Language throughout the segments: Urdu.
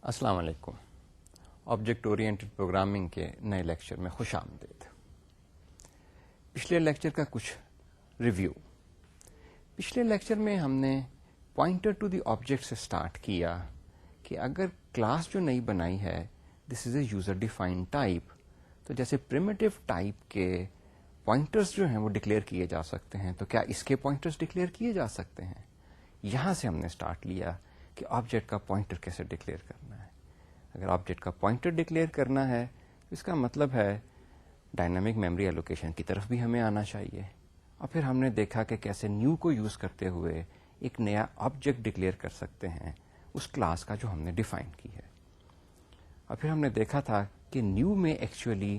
السلام علیکم. آبجیکٹ اورینٹڈ پروگرامنگ کے نئے لیکچر میں خوش آمدید. پچھلے لیکچر کا کچھ ریویو. پچھلے لیکچر میں ہم نے پوائنٹر ٹو دی آبجیکٹ سے اسٹارٹ کیا کہ اگر کلاس جو نئی بنائی ہے this is a user defined type, تو جیسے پریمیٹیو ٹائپ کے پوائنٹرز جو ہیں وہ ڈکلیئر کیے جا سکتے ہیں، تو کیا اس کے پوائنٹرز ڈکلیئر کیے جا سکتے ہیں؟ یہاں سے ہم نے اسٹارٹ لیا کہ آبجیکٹ کا پوائنٹر کیسے ڈکلیئر کرنا ہے. اگر آبجیکٹ کا پوائنٹر ڈکلیئر کرنا ہے تو اس کا مطلب ہے ڈائنامک میموری ایلوکیشن کی طرف بھی ہمیں آنا چاہیے. اور پھر ہم نے دیکھا کہ کیسے نیو کو یوز کرتے ہوئے ایک نیا آبجیکٹ ڈکلیئر کر سکتے ہیں اس کلاس کا جو ہم نے ڈیفائن کی ہے. اور پھر ہم نے دیکھا تھا کہ نیو میں ایکچولی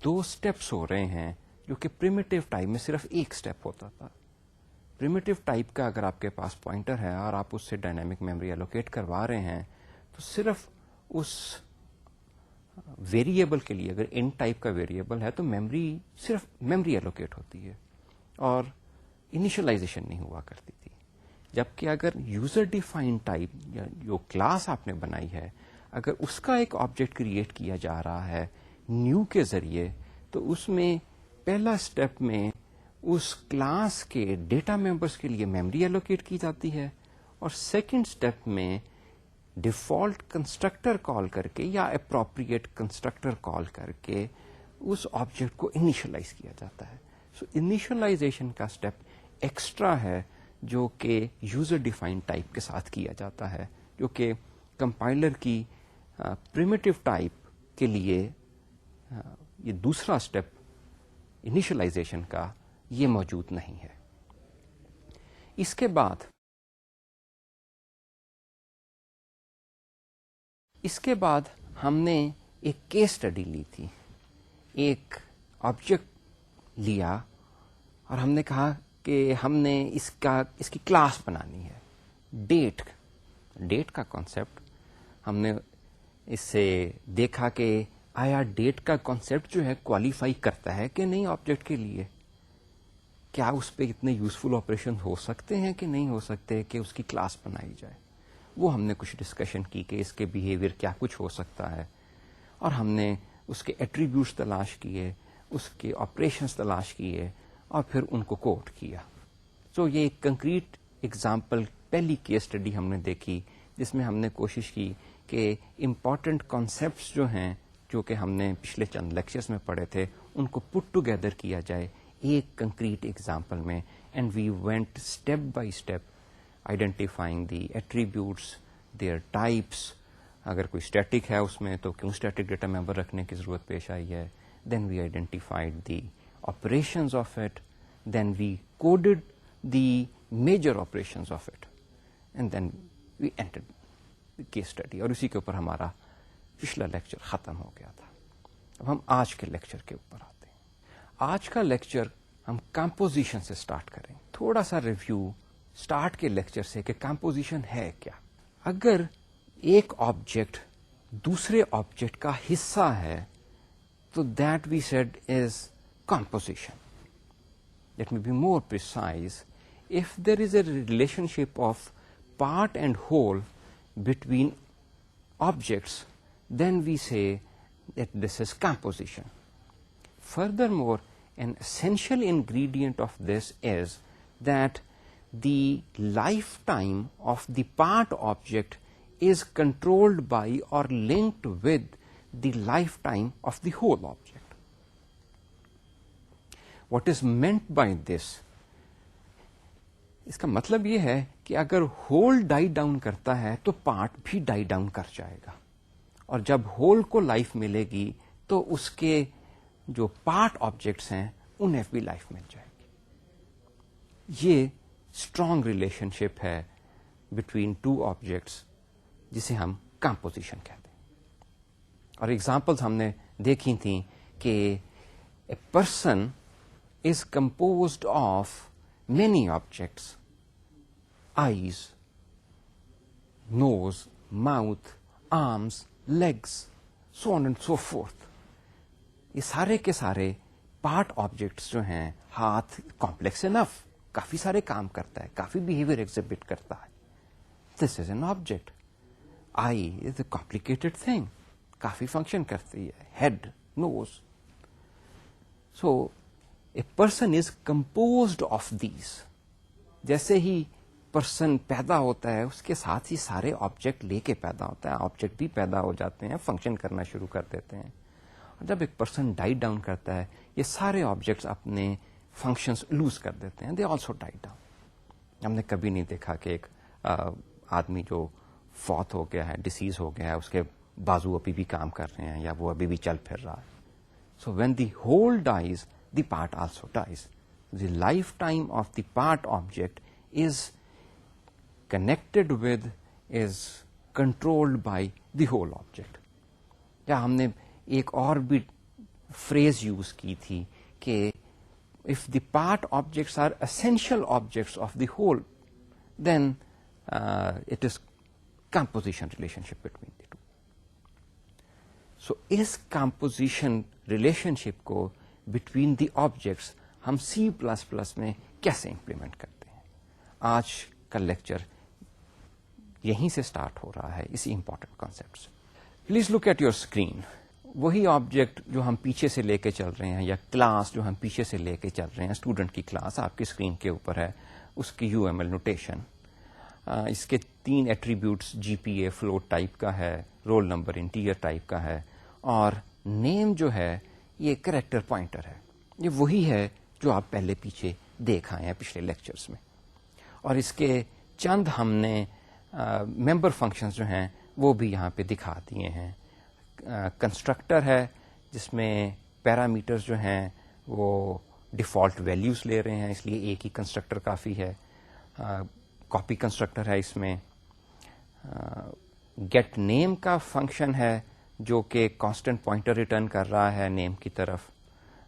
2 اسٹیپس ہو رہے ہیں جو کہ پریمیٹیو ٹائپ میں صرف ایک اسٹیپ ہوتا تھا. پریمیٹیو ٹائپ کا اگر آپ کے پاس پوائنٹر ہے اور آپ اس سے ڈائنامک میموری ایلوکیٹ کروا رہے ہیں تو صرف اس ویریبل کے لیے، اگر ان ٹائپ کا ویریبل ہے تو صرف میموری ایلوکیٹ ہوتی ہے اور انیشلائزیشن نہیں ہوا کرتی تھی. جبکہ اگر یوزر ڈیفائنڈ ٹائپ یا جو کلاس آپ نے بنائی ہے اگر اس کا ایک آبجیکٹ کریٹ کیا جا رہا ہے نیو کے ذریعے، تو اس میں پہلا اسٹیپ میں اس کلاس کے ڈیٹا ممبرس کے لیے میموری ایلوکیٹ کی جاتی ہے، اور سیکنڈ اسٹیپ میں ڈیفالٹ کنسٹرکٹر کال کر کے یا اپروپریٹ کنسٹرکٹر کال کر کے اس آبجیکٹ کو انیشلائز کیا جاتا ہے. سو انیشلائزیشن کا اسٹیپ ایکسٹرا ہے جو کہ یوزر ڈیفائنڈ ٹائپ کے ساتھ کیا جاتا ہے، جو کہ کمپائلر کی پریمیٹیو ٹائپ کے لیے یہ دوسرا اسٹیپ انیشلائزیشن کا یہ موجود نہیں ہے. اس کے بعد ہم نے ایک کیس اسٹڈی لی تھی. ایک آبجیکٹ لیا اور ہم نے کہا کہ ہم نے اس کی کلاس بنانی ہے. ڈیٹ کا کانسیپٹ ہم نے اس سے دیکھا کہ آیا ڈیٹ کا کانسیپٹ جو ہے کوالیفائی کرتا ہے کہ نہیں آبجیکٹ کے لیے، کیا اس پہ اتنے یوزفل آپریشن ہو سکتے ہیں کہ نہیں ہو سکتے کہ اس کی کلاس بنائی جائے. وہ ہم نے کچھ ڈسکشن کی کہ اس کے بیہیویئر کیا کچھ ہو سکتا ہے، اور ہم نے اس کے ایٹریبیوٹس تلاش کیے، اس کے آپریشنس تلاش کیے اور پھر ان کو کوڈ کیا. تو یہ ایک کنکریٹ ایگزامپل پہلی کیس اسٹڈی ہم نے دیکھی جس میں ہم نے کوشش کی کہ امپورٹنٹ کانسیپٹس جو ہیں جو کہ ہم نے پچھلے چند لیکچرز میں پڑھے تھے ان کو پٹ ٹوگیدر کیا جائے ایک کنکریٹ ایگزامپل میں. And we went step by step identifying the attributes, their types. اگر کوئی اسٹیٹک ہے اس میں تو کیوں اسٹیٹک ڈیٹا ممبر رکھنے کی ضرورت پیش آئی ہے. Then we identified the operations of it, then we coded the major operations of it, and then we entered case study. اور اسی کے اوپر ہمارا پچھلا لیکچر ختم ہو گیا تھا. اب ہم آج کے لیکچر کے اوپر آتے ہیں. آج کا لیکچر ہم کمپوزیشن سے اسٹارٹ کریں. تھوڑا سا ریویو اسٹارٹ کے لیکچر سے کہ کمپوزیشن ہے کیا. اگر ایک آبجیکٹ دوسرے آبجیکٹ کا حصہ ہے تو that we said is composition. Let me be more precise. if there is a relationship of part and whole between objects, then we say that this is composition. Furthermore, an essential ingredient of this is that the lifetime of the part object is controlled by or linked with the lifetime of the whole object. What is meant by this? اس کا مطلب یہ ہے کہ اگر ہول ڈائی ڈاؤن کرتا ہے تو پارٹ بھی ڈائی ڈاؤن کر جائے گا، اور جب ہول کو لائف ملے گی تو اس کے جو پارٹ آبجیکٹس ہیں انہیں بھی لائف مل جائے گی. یہ اسٹرانگ ریلیشن شپ ہے بٹوین 2 آبجیکٹس جسے ہم کمپوزیشن کہتے ہیں. اور ایگزامپلس ہم نے دیکھی تھیں کہ اے person is composed of many objects: eyes, nose, mouth, arms, legs, so on and so forth. یہ سارے کے سارے پارٹ آبجیکٹس جو ہیں، ہاتھ کمپلیکس انف، کافی سارے کام کرتا ہے، کافی بیہیویئر ایگزیبٹ کرتا ہے. This is an object. Eye is a complicated thing, کافی فنکشن کرتی ہے, head, nose. So a person is composed of these. جیسے ہی پرسن پیدا ہوتا ہے اس کے ساتھ ہی سارے آبجیکٹ لے کے پیدا ہوتا ہے, آبجیکٹ بھی پیدا ہو جاتے ہیں, فنکشن کرنا شروع کر دیتے ہیں. اور جب ایک پرسن ڈائی ڈاؤن کرتا ہے یہ سارے آبجیکٹس اپنے فنکشنز لوز کر دیتے ہیں, دے آلسو ڈائی ڈاؤن. ہم نے کبھی نہیں دیکھا کہ ایک آدمی جو فوت ہو گیا ہے, ڈیسیز ہو گیا ہے, اس کے بازو ابھی بھی کام کر رہے ہیں یا وہ ابھی بھی چل پھر رہا ہے. So when the whole dies the part also dies. The life time of the part object is connected with, is controlled by the whole object. یا ہم نے ایک اور بھی فریز یوز کی تھی کہ if the part objects are essential objects of the whole, then it is composition relationship between the two. So us composition relationship کو between the objects ہم C++ میں کیسے امپلیمنٹ کرتے ہیں؟ آج کا لیکچر یہیں سے اسٹارٹ ہو رہا ہے, اسی امپورٹنٹ کانسیپٹ سے. Please look at your screen. وہی آبجیکٹ جو ہم پیچھے سے لے کے چل رہے ہیں, یا کلاس جو ہم پیچھے سے لے کے چل رہے ہیں, اسٹوڈنٹ کی کلاس آپ کی اسکرین کے اوپر ہے, اس کی UML نوٹیشن. اس کے 3 ایٹریبیوٹس جی پی اے فلوٹ ٹائپ کا ہے, رول نمبر انٹیجر ٹائپ کا ہے, اور نیم جو ہے یہ کریکٹر پوائنٹر ہے. یہ وہی ہے جو آپ پہلے پیچھے دیکھ آئے ہیں پچھلے لیکچرز میں. اور اس کے چند ہم نے ممبر فنکشنز جو ہیں وہ بھی یہاں پہ دکھا دیے ہیں. کنسٹرکٹر ہے جس میں پیرامیٹرز جو ہیں وہ ڈیفالٹ ویلیوز لے رہے ہیں, اس لیے ایک ہی کنسٹرکٹر کافی ہے. کاپی کنسٹرکٹر ہے اس میں. گیٹ نیم کا فنکشن ہے جو کہ کانسٹنٹ پوائنٹر ریٹرن کر رہا ہے نیم کی طرف.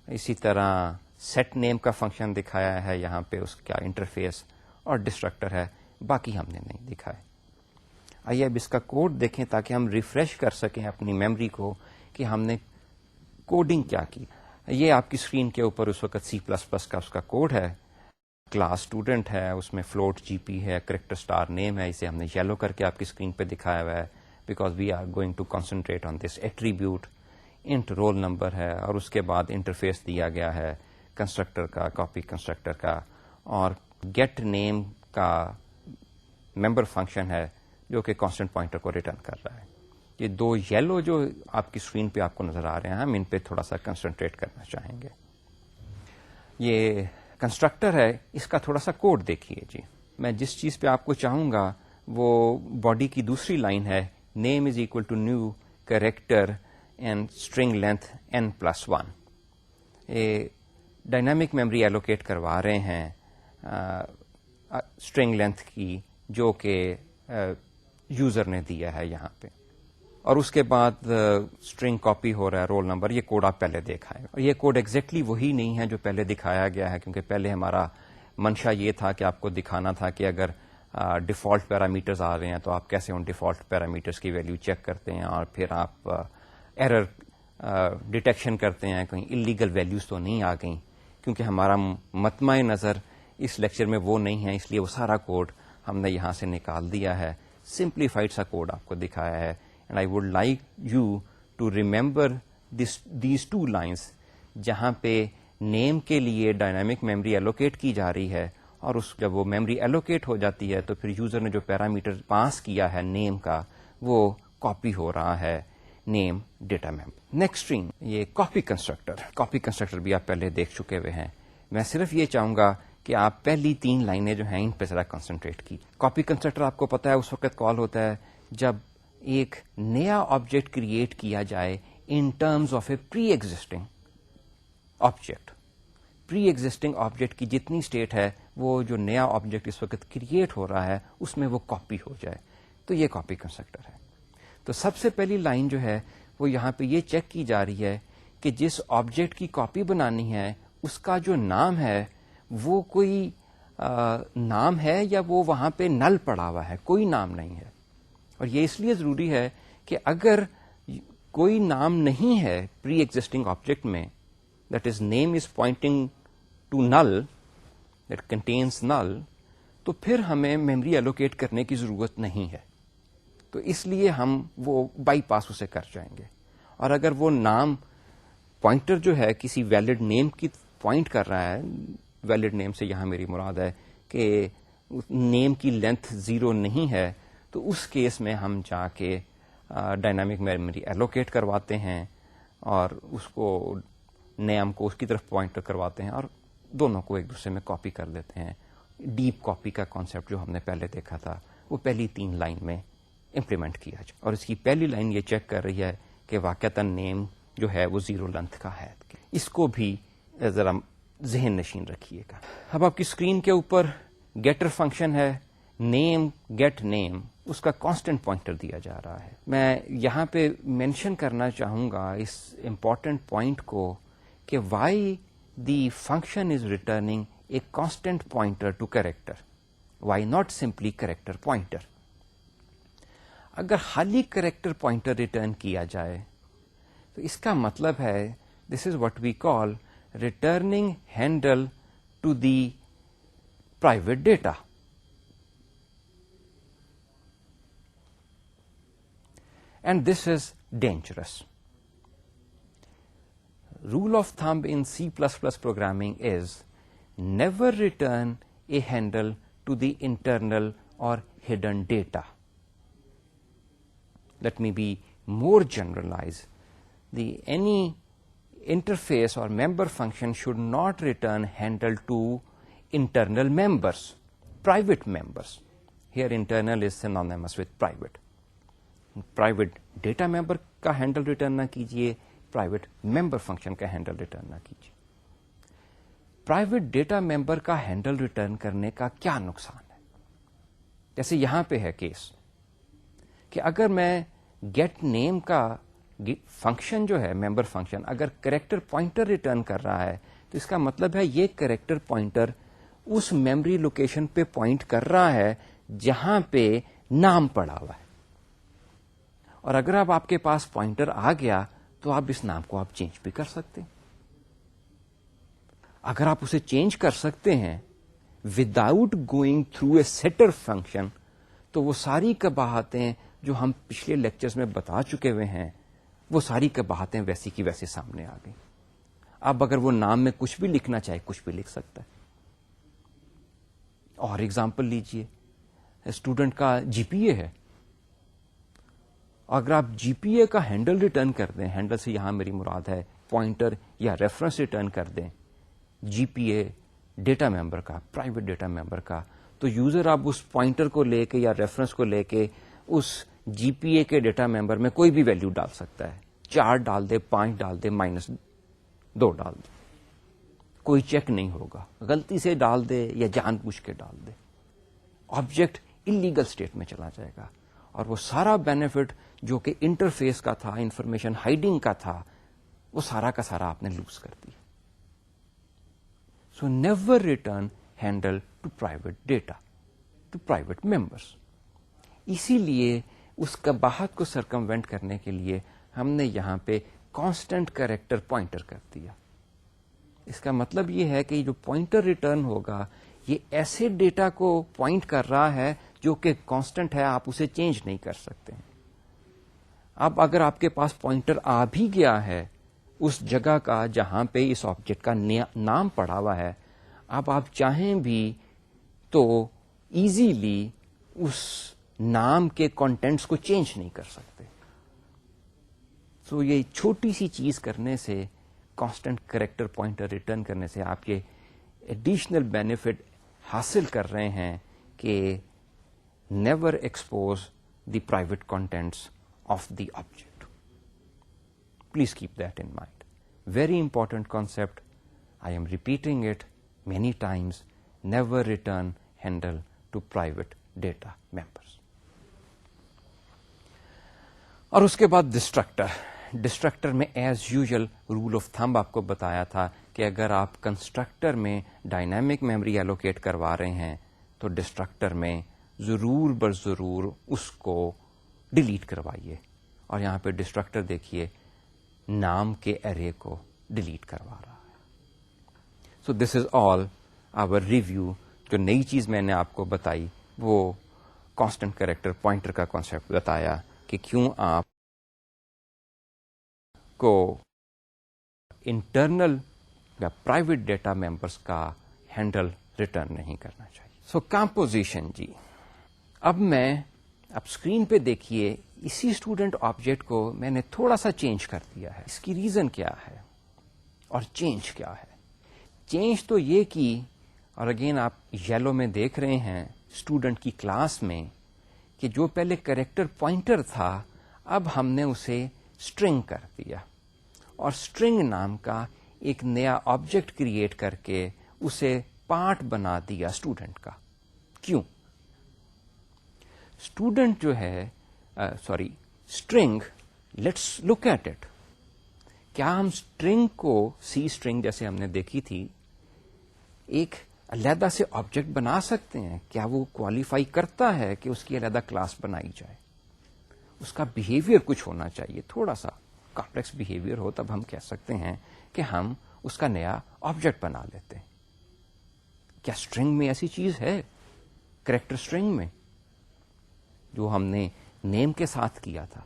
اسی طرح سیٹ نیم کا فنکشن دکھایا ہے یہاں پہ, اس کا انٹرفیس, اور ڈسٹرکٹر ہے, باقی ہم نے نہیں دکھائے. آئیے اب اس کا کوڈ دیکھیں تاکہ ہم ریفریش کر سکیں اپنی میموری کو کہ ہم نے کوڈنگ کیا کی. یہ آپ کی اسکرین کے اوپر اس وقت C++ کا اس کا کوڈ ہے. کلاس اسٹوڈنٹ ہے, اس میں فلوٹ جی پی ہے, کریکٹر اسٹار نیم ہے. اسے ہم نے یلو کر کے آپ کی اسکرین پہ دکھایا ہوا ہے because we are going to concentrate on this attribute. Int roll number ہے, اور اس کے بعد انٹرفیس دیا گیا ہے کنسٹرکٹر کا, کاپی کنسٹرکٹر کا, اور گیٹ نیم کا ممبر فنکشن ہے جو کہ کانسٹنٹ پوائنٹر کو ریٹرن کر رہا ہے. یہ 2 یلو جو آپ کی اسکرین پہ آپ کو نظر آ رہے ہیں, ہم ان پہ تھوڑا سا کنسنٹریٹ کرنا چاہیں گے. یہ کنسٹرکٹر ہے, اس کا تھوڑا سا کوڈ دیکھیے جی. میں جس چیز پہ آپ کو چاہوں گا وہ باڈی کی دوسری لائن ہے, name is equal to new character and string length n+1. یہ ڈائنامک میموری ایلوکیٹ کروا رہے ہیں اسٹرنگ لینتھ کی جو کہ یوزر نے دیا ہے یہاں پہ, اور اس کے بعد اسٹرنگ کاپی ہو رہا ہے رول نمبر. یہ کوڈ آپ پہلے دیکھا ہے, اور یہ کوڈ ایگزیکٹلی وہی نہیں ہے جو پہلے دکھایا گیا ہے, کیونکہ پہلے ہمارا منشا یہ تھا کہ آپ کو دکھانا تھا کہ اگر ڈیفالٹ پیرامیٹرز آ رہے ہیں تو آپ کیسے ان ڈیفالٹ پیرامیٹرز کی ویلیو چیک کرتے ہیں, اور پھر آپ ایرر ڈیٹیکشن کرتے ہیں کہیں انلیگل ویلیوز تو نہیں آ گئیں. کیونکہ ہمارا مطمع نظر اس لیکچر میں وہ نہیں ہے, اس لیے وہ سارا کوڈ ہم نے یہاں سے نکال دیا ہے, سمپلیفائڈ سا کوڈ آپ کو دکھایا ہے. And I would like you to remember these 2 lines جہاں پہ نیم کے لیے ڈائنامک میموری ایلوکیٹ کی جا رہی ہے, اور اس جب وہ میموری ایلوکیٹ ہو جاتی ہے تو پھر یوزر نے جو پیرامیٹر پاس کیا ہے نیم کا وہ کاپی ہو رہا ہے name data member. Next string, یہ کاپی کنسٹرکٹر. کاپی کنسٹرکٹر بھی آپ پہلے دیکھ چکے ہوئے ہیں. میں صرف یہ چاہوں گا کہ آپ پہلی 3 لائنیں جو ہیں ان پہ ذرا کنسنٹریٹ کی. کاپی کنسٹرکٹر آپ کو پتا ہے اس وقت کال ہوتا ہے جب ایک نیا آبجیکٹ کریٹ کیا جائے in terms of a pre existing object. Pre existing object کی جتنی اسٹیٹ ہے وہ جو نیا آبجیکٹ اس وقت کریٹ ہو رہا ہے اس میں وہ کاپی ہو جائے, تو یہ کاپی کنسٹرکٹر ہے. تو سب سے پہلی لائن جو ہے وہ یہاں پہ یہ چیک کی جا رہی ہے کہ جس آبجیکٹ کی کاپی بنانی ہے اس کا جو نام ہے وہ کوئی نام ہے یا وہ وہاں پہ نل پڑا ہوا ہے, کوئی نام نہیں ہے. اور یہ اس لیے ضروری ہے کہ اگر کوئی نام نہیں ہے پری ایگزسٹنگ آبجیکٹ میں, that is name is pointing to null, that contains null, تو پھر ہمیں میموری ایلوکیٹ کرنے کی ضرورت نہیں ہے. تو اس لیے ہم وہ بائی پاس اسے کر جائیں گے. اور اگر وہ نام پوائنٹر جو ہے کسی ویلڈ نیم کی پوائنٹ کر رہا ہے, ویلڈ نیم سے یہاں میری مراد ہے کہ نیم کی لینتھ 0 نہیں ہے, تو اس کیس میں ہم جا کے ڈائنامک میموری ایلوکیٹ کرواتے ہیں اور اس کو نیم کو اس کی طرف پوائنٹر کرواتے ہیں اور دونوں کو ایک دوسرے میں کاپی کر دیتے ہیں. ڈیپ کاپی کا کانسیپٹ جو ہم نے پہلے دیکھا تھا وہ پہلی 3 لائن میں امپلیمنٹ کیا جائے, اور اس کی پہلی لائن یہ چیک کر رہی ہے کہ واقعتاً نیم جو ہے وہ 0 لینتھ کا ہے. اس کو بھی ذرا ذہن نشین رکھیے گا. اب آپ کی اسکرین کے اوپر گیٹر فنکشن ہے, نیم گیٹ نیم, اس کا کانسٹنٹ پوائنٹر دیا جا رہا ہے. میں یہاں پہ مینشن کرنا چاہوں گا اس امپورٹنٹ پوائنٹ کو کہ why the function is returning a constant pointer to character, why not simply character pointer. اگر خالی کیریکٹر پوائنٹر ریٹرن کیا جائے تو اس کا مطلب ہے this is what we call returning handle to the private data. And this is dangerous. Rule of thumb in C++ programming is never return a handle to the internal or hidden data. Let me be more generalized. Any interface or member function should not return handle to internal members, private members. Here internal is synonymous with private. Private data member کا handle return نہ کیجیے, پرائیویٹ ممبر فنکشن کا ہینڈل ریٹرن نہ کیجیے. پرائیویٹ ڈیٹا ممبر کا ہینڈل ریٹرن کرنے کا کیا نقصان ہے؟ جیسے یہاں پہ ہے کیس کہ اگر میں گیٹ نیم کا فنکشن جو ہے ممبر فنکشن اگر کریکٹر پوائنٹر ریٹرن کر رہا ہے تو اس کا مطلب ہے یہ کریکٹر پوائنٹر اس میموری لوکیشن پہ پوائنٹ کر رہا ہے جہاں پہ نام پڑا ہوا ہے. اور اگر اب آپ کے پاس پوائنٹر آ گیا تو آپ اس نام کو آپ چینج بھی کر سکتے ہیں. اگر آپ اسے چینج کر سکتے ہیں without going through a setter function تو وہ ساری قباحتیں جو ہم پچھلے لیکچرز میں بتا چکے ہوئے ہیں وہ ساری قباحتیں ویسی کی ویسے سامنے آ گئی. اب اگر وہ نام میں کچھ بھی لکھنا چاہے کچھ بھی لکھ سکتا ہے. اور ایگزامپل لیجئے, اسٹوڈنٹ کا جی پی اے ہے, اگر آپ جی پی اے کا ہینڈل ریٹرن کر دیں, ہینڈل سے یہاں میری مراد ہے پوائنٹر یا ریفرنس ریٹرن کر دیں جی پی اے ڈیٹا ممبر کا, پرائیویٹ ڈیٹا ممبر کا, تو یوزر اب اس پوائنٹر کو لے کے یا ریفرنس کو لے کے اس جی پی اے کے ڈیٹا ممبر میں کوئی بھی ویلیو ڈال سکتا ہے. 4 ڈال دے, 5 ڈال دے, -2 ڈال دے, کوئی چیک نہیں ہوگا. غلطی سے ڈال دے یا جان بوجھ کے ڈال دے, آبجیکٹ انلیگل اسٹیٹ میں چلا جائے گا اور وہ سارا بینیفٹ جو کہ انٹرفیس کا تھا, انفارمیشن ہائڈنگ کا تھا, وہ سارا کا سارا آپ نے لوز کر دیا. So never return handle to private data, to private members. اسی لیے اس قباحت کو سرکموینٹ کرنے کے لیے ہم نے یہاں پہ کانسٹنٹ کریکٹر پوائنٹر کر دیا. اس کا مطلب یہ ہے کہ جو پوائنٹر ریٹرن ہوگا یہ ایسے ڈیٹا کو پوائنٹ کر رہا ہے جو کہ کانسٹنٹ ہے, آپ اسے چینج نہیں کر سکتے ہیں. اب اگر آپ کے پاس پوائنٹر آ بھی گیا ہے اس جگہ کا جہاں پہ اس آبجیکٹ کا نام پڑا ہوا ہے, اب آپ چاہیں بھی تو ایزیلی اس نام کے کانٹینٹس کو چینج نہیں کر سکتے. سو یہ چھوٹی سی چیز کرنے سے, کانسٹنٹ کریکٹر پوائنٹر ریٹرن کرنے سے آپ یہ ایڈیشنل بینیفٹ حاصل کر رہے ہیں کہ never expose the private contents of the object. Please keep that in mind. Very important concept. I am repeating it many times. Never return handle to private data members. اور اس کے بعد ڈسٹرکٹر میں as usual rule of thumb آپ کو بتایا تھا کہ اگر آپ کنسٹرکٹر میں ڈائنامک میموری ایلوکیٹ کروا رہے ہیں تو ڈسٹرکٹر میں ضرور برضرور اس کو ڈیلیٹ کروائیے. اور یہاں پہ ڈسٹرکٹر دیکھیے نام کے ایرے کو ڈیلیٹ کروا رہا ہے. سو دس از آل آور ریویو. جو نئی چیز میں نے آپ کو بتائی وہ کانسٹنٹ کریکٹر پوائنٹر کا کانسیپٹ بتایا کہ کیوں آپ کو انٹرنل یا پرائیویٹ ڈیٹا ممبرس کا ہینڈل ریٹرن نہیں کرنا چاہیے. سو کمپوزیشن جی، اب اسکرین پہ دیکھیے اسی اسٹوڈنٹ آبجیکٹ کو میں نے تھوڑا سا چینج کر دیا ہے. اس کی ریزن کیا ہے اور چینج کیا ہے؟ چینج تو یہ کی، اور اگین آپ یلو میں دیکھ رہے ہیں اسٹوڈنٹ کی کلاس میں، کہ جو پہلے کریکٹر پوائنٹر تھا اب ہم نے اسے اسٹرنگ کر دیا، اور اسٹرنگ نام کا ایک نیا آبجیکٹ کریٹ کر کے اسے پارٹ بنا دیا اسٹوڈنٹ کا. کیوں؟ اسٹوڈنٹ جو ہے string, let's look at it. کیا ہم اسٹرنگ کو سی اسٹرنگ جیسے ہم نے دیکھی تھی ایک علیحدہ سے آبجیکٹ بنا سکتے ہیں؟ کیا وہ کوالیفائی کرتا ہے کہ اس کی علیحدہ کلاس بنائی جائے؟ اس کا بیہیویئر کچھ ہونا چاہیے، تھوڑا سا کمپلیکس بیہیویئر ہو تب ہم کہہ سکتے ہیں کہ ہم اس کا نیا آبجیکٹ بنا لیتے ہیں. کیا اسٹرنگ میں ایسی چیز ہے؟ کریکٹر اسٹرنگ میں جو ہم نے نیم کے ساتھ کیا تھا،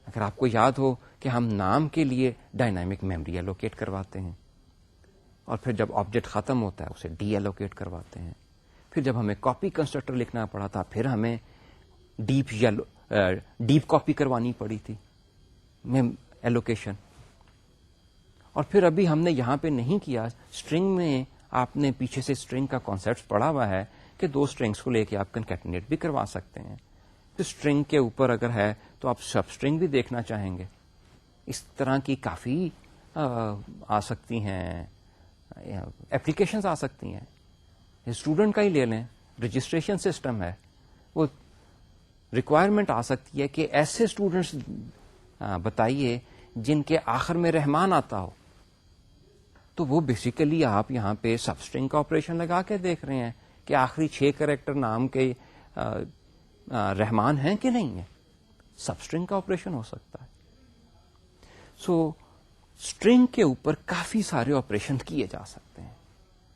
اگر آپ کو یاد ہو کہ ہم نام کے لیے ڈائنامک میموری ایلوکیٹ کرواتے ہیں، اور پھر جب آبجیکٹ ختم ہوتا ہے اسے ڈی ایلوکیٹ کرواتے ہیں. پھر جب ہمیں کاپی کنسٹرکٹر لکھنا پڑا تھا پھر ہمیں ڈیپ کاپی کروانی پڑی تھی ایلوکیشن. اور پھر ابھی ہم نے یہاں پہ نہیں کیا. اسٹرنگ میں آپ نے پیچھے سے اسٹرنگ کا کانسیپٹ پڑھا ہوا ہے کہ دو اسٹرنگس کو لے کے آپ کنکیٹنیٹ بھی کروا سکتے ہیں. پھر اسٹرنگ کے اوپر اگر ہے تو آپ سب اسٹرنگ بھی دیکھنا چاہیں گے. اس طرح کی کافی آ سکتی ہیں اپلیکیشنز آ سکتی ہیں. اسٹوڈنٹ کا ہی لے لیں، رجسٹریشن سسٹم ہے، وہ ریکوائرمنٹ آ سکتی ہے کہ ایسے اسٹوڈنٹس بتائیے جن کے آخر میں رحمان آتا ہو، تو وہ بیسیکلی آپ یہاں پہ سب اسٹرنگ کا آپریشن لگا کے دیکھ رہے ہیں کہ آخری 6 کریکٹر نام کے رحمان ہیں کہ نہیں ہیں. سب اسٹرنگ کا آپریشن ہو سکتا ہے. سو اسٹرنگ کے اوپر کافی سارے آپریشن کیے جا سکتے ہیں.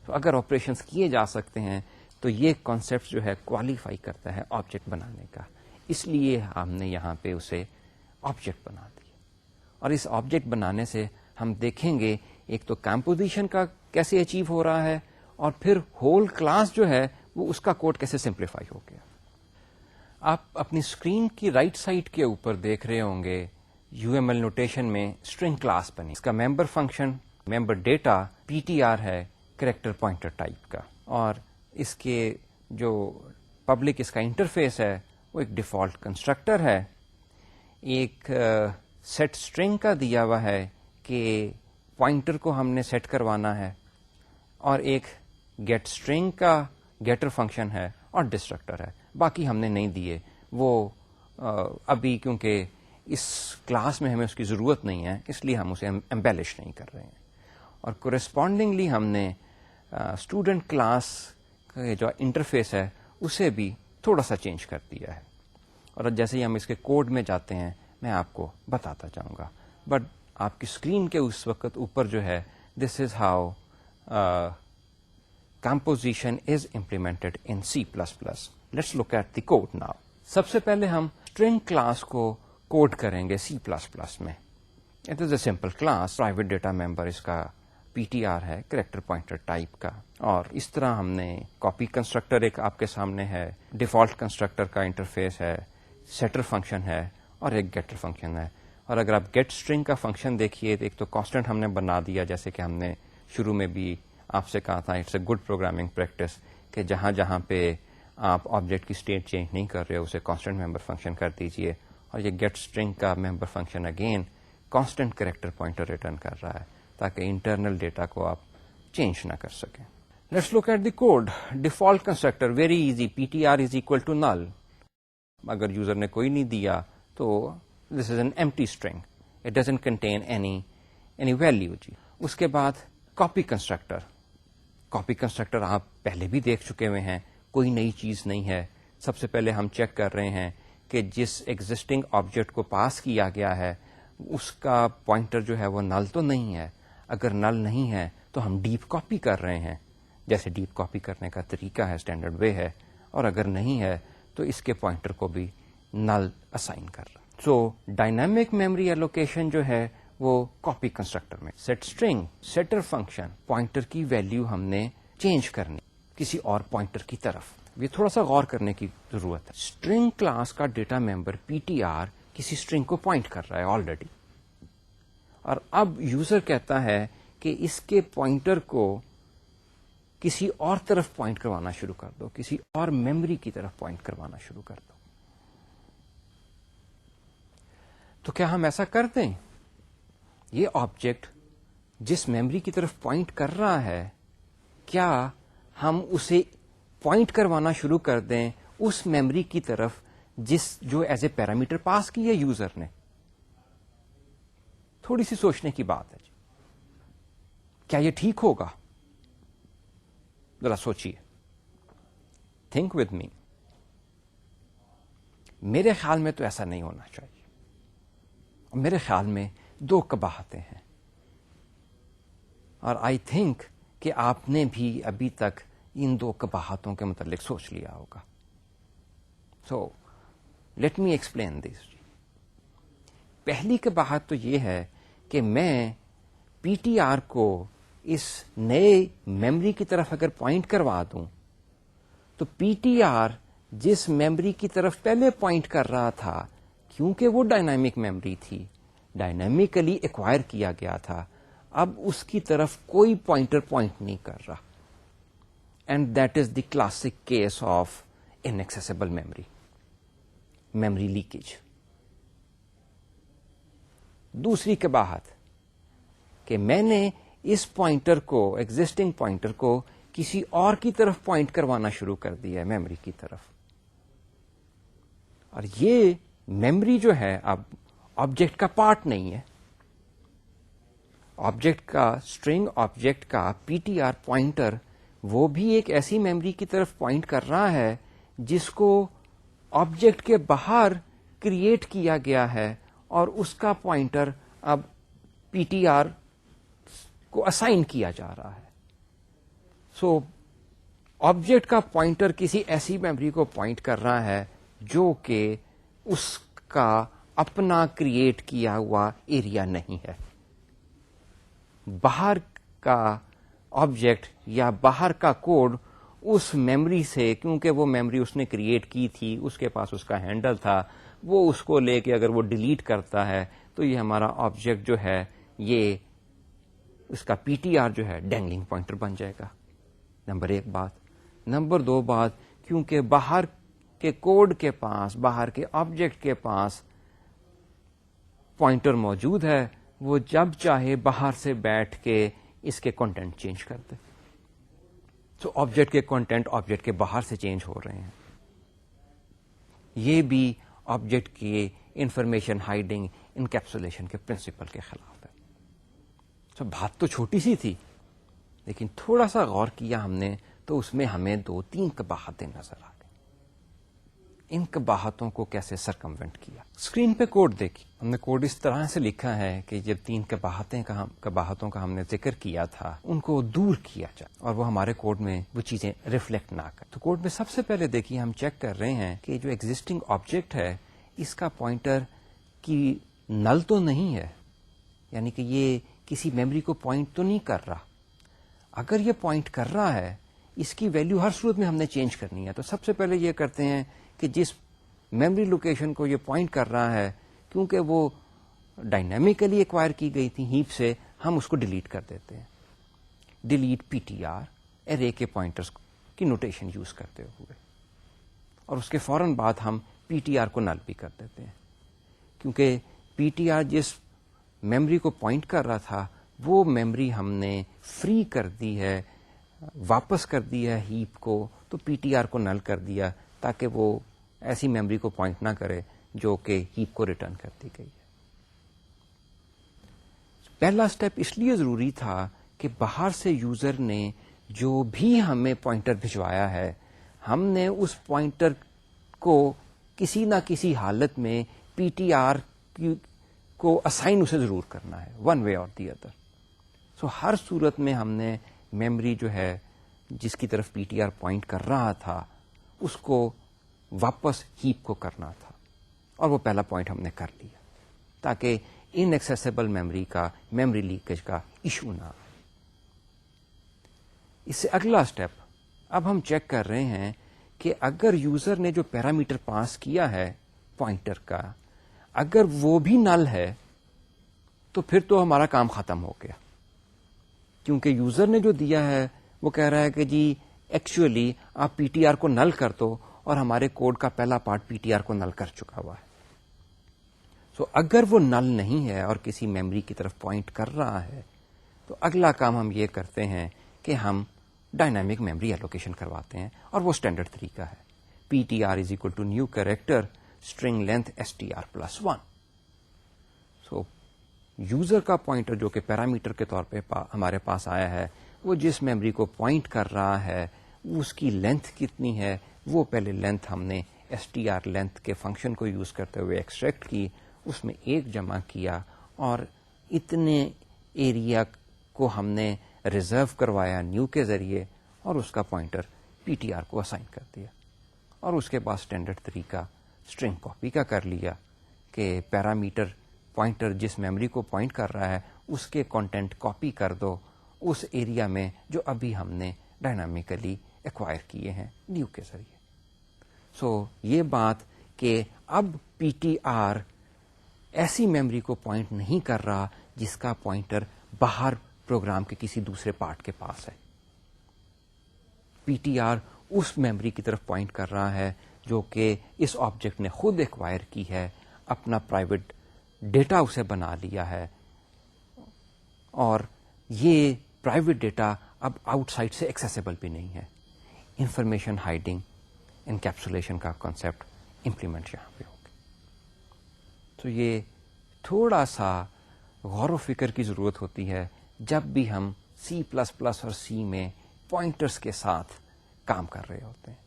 تو اگر آپریشنز کیے جا سکتے ہیں تو یہ کانسیپٹ جو ہے کوالیفائی کرتا ہے آبجیکٹ بنانے کا. اس لیے ہم نے یہاں پہ اسے آبجیکٹ بنا دیا. اور اس آبجیکٹ بنانے سے ہم دیکھیں گے ایک تو کمپوزیشن کا کیسے اچیو ہو رہا ہے، اور پھر ہول کلاس جو ہے وہ اس کا کوڈ کیسے سمپلیفائی ہو گیا. آپ اپنی اسکرین کی رائٹ سائڈ کے اوپر دیکھ رہے ہوں گے یو ایم ایل نوٹیشن میں اسٹرنگ کلاس بنی. اس کا ممبر فنکشن ممبر ڈیٹا پی ٹی آر ہے کریکٹر پوائنٹر ٹائپ کا، اور اس کے جو پبلک اس کا انٹرفیس ہے وہ ایک ڈیفالٹ کنسٹرکٹر ہے. ایک سیٹ اسٹرنگ کا دیا ہوا ہے کہ پوائنٹر کو ہم نے سیٹ کروانا ہے، اور ایک گیٹ اسٹرنگ کا گیٹر فنکشن ہے اور ڈسٹرکٹر ہے. باقی ہم نے نہیں دیے، وہ ابھی کیونکہ اس کلاس میں ہمیں اس کی ضرورت نہیں ہے اس لیے ہم اسے امبیلش نہیں کر رہے ہیں. اور کورسپونڈنگلی ہم نے اسٹوڈنٹ کلاس کا جو انٹرفیس ہے اسے بھی تھوڑا سا چینج کر دیا ہے. اور جیسے ہی ہم اس کے کوڈ میں جاتے ہیں میں آپ کو بتاتا جاؤں گا. بٹ آپ کی اسکرین کے اس وقت اوپر جو ہے this is how composition is implemented in C++. Let's look at the code now. سب سے پہلے ہم اسٹرنگ کلاس کو کوڈ کریں گے C++ میں. It is a simple class. Private data member اس کا پی ٹی آر ہے کریکٹر پوائنٹر ٹائپ کا. اور اس طرح ہم نے کاپی کنسٹرکٹر ایک آپ کے سامنے ہے، ڈیفالٹ کنسٹرکٹر کا انٹرفیس ہے، سیٹر فنکشن ہے اور ایک گیٹر فنکشن ہے. اور اگر آپ گیٹ اسٹرنگ کا فنکشن دیکھیے تو ایک تو کانسٹنٹ ہم نے بنا دیا، جیسے کہ ہم نے شروع میں بھی آپ سے کہا تھا it's a good programming practice کہ جہاں جہاں پہ آپ آبجیکٹ کی اسٹیٹ چینج نہیں کر رہے اسے کانسٹنٹ ممبر فنکشن کر دیجئے. اور یہ گیٹ اسٹرنگ کا member function again constant character pointer return کر رہا ہے تاکہ انٹرنل ڈیٹا کو آپ چینج نہ کر سکیں. Let's look at the code. Default constructor very easy, P T R is equal to null. اگر یوزر نے کوئی نہیں دیا تو this is an empty string, it doesn't contain any value. جی اس کے بعد کاپی کنسٹرکٹر. کاپی کنسٹرکٹر آپ پہلے بھی دیکھ چکے ہوئے ہیں، کوئی نئی چیز نہیں ہے. سب سے پہلے ہم چیک کر رہے ہیں کہ جس ایگزسٹنگ آبجیکٹ کو پاس کیا گیا ہے اس کا پوائنٹر جو ہے وہ نل تو نہیں ہے. اگر نل نہیں ہے تو ہم ڈیپ کاپی کر رہے ہیں، جیسے ڈیپ کاپی کرنے کا طریقہ ہے، اسٹینڈرڈ وے ہے. اور اگر نہیں ہے تو اس کے پوائنٹر کو بھی نل اسائن کر رہا. سو ڈائنامک میموری ایلوکیشن جو ہے وہ کاپی کنسٹرکٹر میں set string setter function pointer کی ویلیو ہم نے چینج کرنی کسی اور پوائنٹر کی طرف. یہ تھوڑا سا غور کرنے کی ضرورت ہے. اسٹرنگ کلاس کا data member P T are کسی اسٹرنگ کو پوائنٹ کر رہا ہے آلریڈی, اور اب یوزر کہتا ہے کہ اس کے پوائنٹر کو کسی اور طرف پوائنٹ کروانا شروع کر دو, کسی اور میموری کی طرف پوائنٹ کروانا شروع کر دو. تو کیا ہم ایسا کر دیں؟ یہ آبجیکٹ جس میموری کی طرف پوائنٹ کر رہا ہے, کیا ہم اسے پوائنٹ کروانا شروع کر دیں اس میموری کی طرف جو ایز اے پیرامیٹر پاس کی ہے یوزر نے؟ تھوڑی سی سوچنے کی بات ہے. کیا یہ ٹھیک ہوگا؟ ذرا سوچیے, تھنک ود می. میرے خیال میں تو ایسا نہیں ہونا چاہیے. اور میرے خیال میں دو قباحتیں ہیں, اور آئی تھنک کہ آپ نے بھی ابھی تک ان دو قباحتوں کے متعلق سوچ لیا ہوگا. So let me explain this. پہلی قباحت تو یہ ہے کہ میں پی ٹی آر کو اس نئے میموری کی طرف اگر پوائنٹ کروا دوں تو پی ٹی آر جس میموری کی طرف پہلے پوائنٹ کر رہا تھا, کیونکہ وہ ڈائنامک میموری تھی, ڈائنامکلی ایکوائر کیا گیا تھا, اب اس کی طرف کوئی پوائنٹر پوائنٹ نہیں کر رہا. And that is the classic case of inaccessible memory, memory leakage. دوسری قباحت کہ میں نے اس پوائنٹر کو, ایگزسٹنگ پوائنٹر کو کسی اور کی طرف پوائنٹ کروانا شروع کر دیا ہے, میموری کی طرف. اور یہ میموری جو ہے اب آبجیکٹ کا پارٹ نہیں ہے. آبجیکٹ کا, اسٹرنگ آبجیکٹ کا پی ٹی آر پوائنٹر وہ بھی ایک ایسی میموری کی طرف پوائنٹ کر رہا ہے جس کو آبجیکٹ کے باہر کریٹ کیا گیا ہے, اور اس کا پوائنٹر اب پی ٹی آر کو اسائن کیا جا رہا ہے. سو آبجیکٹ کا پوائنٹر کسی ایسی میموری کو پوائنٹ کر رہا ہے جو کہ اس کا اپنا کریٹ کیا ہوا ایریا نہیں ہے. باہر کا آبجیکٹ یا باہر کا کوڈ اس میموری سے, کیونکہ وہ میموری اس نے کریٹ کی تھی, اس کے پاس اس کا ہینڈل تھا, وہ اس کو لے کے اگر وہ ڈیلیٹ کرتا ہے تو یہ ہمارا آبجیکٹ جو ہے یہ اس کا پی ٹی آر جو ہے ڈینگلنگ پوائنٹر بن جائے گا. نمبر ایک بات. نمبر دو بات, کیونکہ باہر کے کوڈ کے پاس, باہر کے آبجیکٹ کے پاس پوائنٹر موجود ہے, وہ جب چاہے باہر سے بیٹھ کے اس کے کنٹینٹ چینج کر دے. سو آبجیکٹ کے کنٹینٹ آبجیکٹ کے باہر سے چینج ہو رہے ہیں. یہ بھی آبجیکٹ کی انفارمیشن ہائڈنگ, انکیپسولیشن کے پرنسپل کے خلاف ہے. سو بات تو چھوٹی سی تھی, لیکن تھوڑا سا غور کیا ہم نے تو اس میں ہمیں دو تین قباحتیں نظر آ گئی. ان قباحتوں کو کیسے سرکموینٹ کیا؟ اسکرین پہ کوڈ دیکھی, ہم نے کوڈ اس طرح سے لکھا ہے کہ جب تین قباحتوں کا ہم نے ذکر کیا تھا ان کو دور کیا جائے اور وہ ہمارے کوڈ میں وہ چیزیں ریفلیکٹ نہ کریں. تو کوڈ میں سب سے پہلے دیکھیے, ہم چیک کر رہے ہیں کہ جو ایگزسٹنگ آبجیکٹ ہے اس کا پوائنٹر کی نل تو نہیں ہے, یعنی کہ یہ کسی میموری کو پوائنٹ تو نہیں کر رہا. اگر یہ پوائنٹ کر رہا ہے, اس کی ویلیو ہر صورت میں ہم نے چینج کرنی ہے. تو سب سے پہلے یہ کرتے ہیں کہ جس میموری لوکیشن کو یہ پوائنٹ کر رہا ہے, کیونکہ وہ ڈائنامکلی ایکوائر کی گئی تھی ہیپ سے, ہم اس کو ڈیلیٹ کر دیتے ہیں. ڈیلیٹ پی ٹی آر ارے کے پوائنٹرز کی نوٹیشن یوز کرتے ہوئے, اور اس کے فوراً بعد ہم پی ٹی آر کو نل بھی کر دیتے ہیں, کیونکہ پی ٹی آر جس میموری کو پوائنٹ کر رہا تھا وہ میموری ہم نے فری کر دی ہے, واپس کر دی ہے ہیپ کو, تو پی ٹی آر کو نل کر دیا تاکہ وہ ایسی میموری کو پوائنٹ نہ کرے جو کہ ہیپ کو ریٹرن کر دی گئی ہے. پہلا سٹیپ اس لیے ضروری تھا کہ باہر سے یوزر نے جو بھی ہمیں پوائنٹر بھجوایا ہے, ہم نے اس پوائنٹر کو کسی نہ کسی حالت میں پی ٹی آر کو اسائن اسے ضرور کرنا ہے, ون وے اور دی ادر. سو ہر صورت میں ہم نے میموری جو ہے جس کی طرف پی ٹی آر پوائنٹ کر رہا تھا اس کو واپس ہیپ کو کرنا تھا، اور وہ پہلا پوائنٹ ہم نے کر لیا تاکہ ان ایکسیسیبل میموری کا، میموری لیکیج کا ایشو نہ آئے۔ اس سے اگلا اسٹیپ، اب ہم چیک کر رہے ہیں کہ اگر یوزر نے جو پیرامیٹر پاس کیا ہے پوائنٹر کا، اگر وہ بھی نل ہے تو پھر تو ہمارا کام ختم ہو گیا، کیونکہ یوزر نے جو دیا ہے وہ کہہ رہا ہے کہ جی ایکچولی آپ پی ٹی آر کو نل کر دو، اور ہمارے کوڈ کا پہلا پارٹ پی ٹی آر کو نل کر چکا ہوا ہے۔ سو اگر وہ نل نہیں ہے اور کسی میموری کی طرف پوائنٹ کر رہا ہے تو اگلا کام ہم یہ کرتے ہیں کہ ہم ڈائنامک میموری ایلوکیشن کرواتے ہیں، اور وہ اسٹینڈرڈ طریقہ ہے P T R is equal to new character string length S T R plus 1۔ So user کا پوائنٹر جو کہ پیرامیٹر کے طور پہ ہمارے پاس آیا ہے، وہ جس میموری کو پوائنٹ کر رہا ہے اس کی لینتھ کتنی ہے، وہ پہلے لینتھ ہم نے ایس ٹی آر لینتھ کے فنکشن کو یوز کرتے ہوئے ایکسٹریکٹ کی، اس میں ایک جمع کیا، اور اتنے ایریا کو ہم نے ریزرو کروایا نیو کے ذریعے، اور اس کا پوائنٹر پی ٹی آر کو اسائن کر دیا، اور اس کے بعد اسٹینڈرڈ طریقہ اسٹرنگ کاپی کا کر لیا کہ پیرامیٹر پوائنٹر جس میموری کو پوائنٹ کر رہا ہے اس کے کانٹینٹ کاپی کر دو اس ایریا میں جو ابھی ہم نے ڈائنامیکلی ایکوائر کیے ہیں نیو کے ذریعے۔ سو یہ بات کہ اب پی ٹی آر ایسی میموری کو پوائنٹ نہیں کر رہا جس کا پوائنٹر باہر پروگرام کے کسی دوسرے پارٹ کے پاس ہے، P T are us memory کی طرف پوائنٹ کر رہا ہے جو کہ اس آبجیکٹ نے خود ایکوائر کی ہے، اپنا پرائیویٹ ڈیٹا اسے بنا لیا ہے، اور یہ پرائیویٹ ڈیٹا اب آؤٹ سائڈ سے ایکسیسیبل بھی نہیں ہے۔ انفارمیشن ہائڈنگ، انکیپسولیشن کا کانسیپٹ امپلیمنٹ یہاں پہ ہوگا۔ تو یہ تھوڑا سا غور و فکر کی ضرورت ہوتی ہے جب بھی ہم سی پلس پلس اور سی میں پوائنٹرز کے ساتھ کام کر رہے ہوتے ہیں۔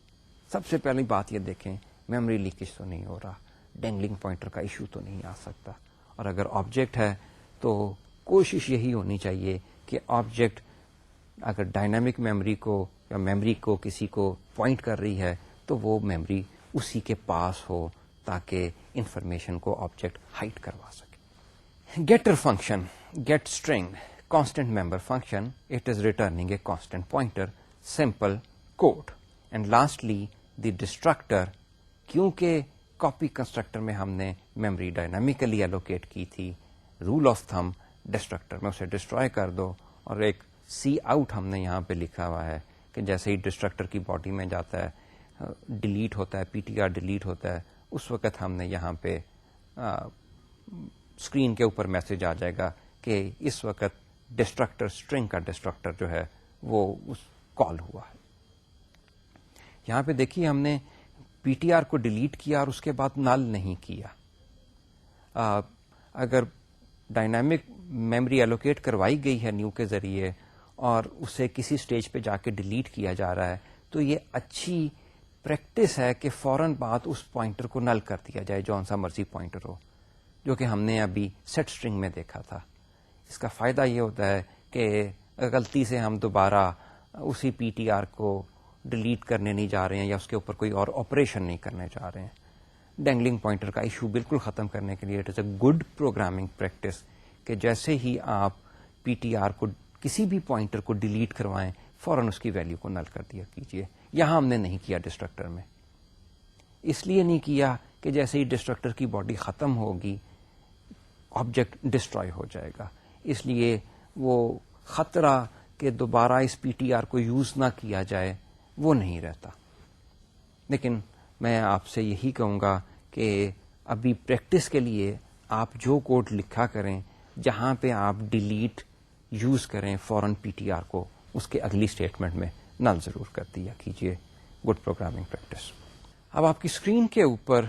سب سے پہلی بات یہ دیکھیں میموری لیکیج تو نہیں ہو رہا، ڈینگلنگ پوائنٹر کا ایشو تو نہیں آ سکتا، اور اگر آبجیکٹ ہے تو کوشش یہی ہونی چاہیے کہ آبجیکٹ اگر ڈائنامک میموری کو یا میموری کو کسی کو پوائنٹ کر رہی ہے تو وہ میموری اسی کے پاس ہو تاکہ انفارمیشن کو آبجیکٹ ہائڈ کروا سکے۔ Getter function, get string constant member function, it is returning a constant pointer, simple code. And lastly the destructor, کیونکہ کاپی کنسٹرکٹر میں ہم نے میموری ڈائنامیکلی ایلوکیٹ کی تھی، رول آف تھم ڈسٹرکٹر میں اسے ڈسٹروائے کر دو، اور ایک سی آؤٹ ہم نے یہاں پہ لکھا ہوا ہے کہ جیسے ہی ڈسٹرکٹر کی باڈی میں جاتا ہے ڈیلیٹ ہوتا ہے، پی ٹی آر ڈیلیٹ ہوتا ہے، اس وقت ہم نے یہاں پہ اسکرین کے اوپر میسج آ جائے گا کہ اس وقت ڈسٹرکٹر اسٹرنگ کا ڈسٹرکٹر جو ہے وہ اس کال ہوا ہے۔ یہاں پہ دیکھیے ہم نے پی ٹی آر کو ڈیلیٹ کیا اور اس کے بعد نل نہیں کیا۔ اگر ڈائنامک میموری ایلوکیٹ کروائی گئی ہے نیو کے ذریعے اور اسے کسی سٹیج پہ جا کے ڈیلیٹ کیا جا رہا ہے تو یہ اچھی پریکٹس ہے کہ فوراً بعد اس پوائنٹر کو نل کر دیا جائے، جون سا مرضی پوائنٹر ہو، جو کہ ہم نے ابھی سیٹ اسٹرنگ میں دیکھا تھا۔ اس کا فائدہ یہ ہوتا ہے کہ غلطی سے ہم دوبارہ اسی پی ٹی آر کو ڈیلیٹ کرنے نہیں جا رہے ہیں یا اس کے اوپر کوئی اور آپریشن نہیں کرنے جا رہے ہیں۔ ڈینگلنگ پوائنٹر کا ایشو بالکل ختم کرنے کے لیے it is a good programming practice کہ جیسے ہی آپ پی ٹی آر کو کسی بھی پوائنٹر کو ڈیلیٹ کروائیں فوراً اس کی ویلیو کو نل کر دیا کیجیے۔ یہاں ہم نے نہیں کیا ڈسٹرکٹر میں، اس لیے نہیں کیا کہ جیسے ہی ڈسٹرکٹر کی باڈی ختم ہوگی آبجیکٹ ڈسٹروائے ہو جائے گا، اس لیے وہ خطرہ کہ دوبارہ اس پی ٹی آر کو یوز نہ کیا جائے وہ نہیں رہتا۔ لیکن میں آپ سے یہی کہوں گا کہ ابھی پریکٹس کے لیے آپ جو کوڈ لکھا کریں جہاں پہ آپ ڈیلیٹ یوز کریں فوراً پی ٹی آر کو اس کے اگلی اسٹیٹمنٹ میں نل ضرور کر دیا کیجیے۔ Good programming practice. اب آپ کی اسکرین کے اوپر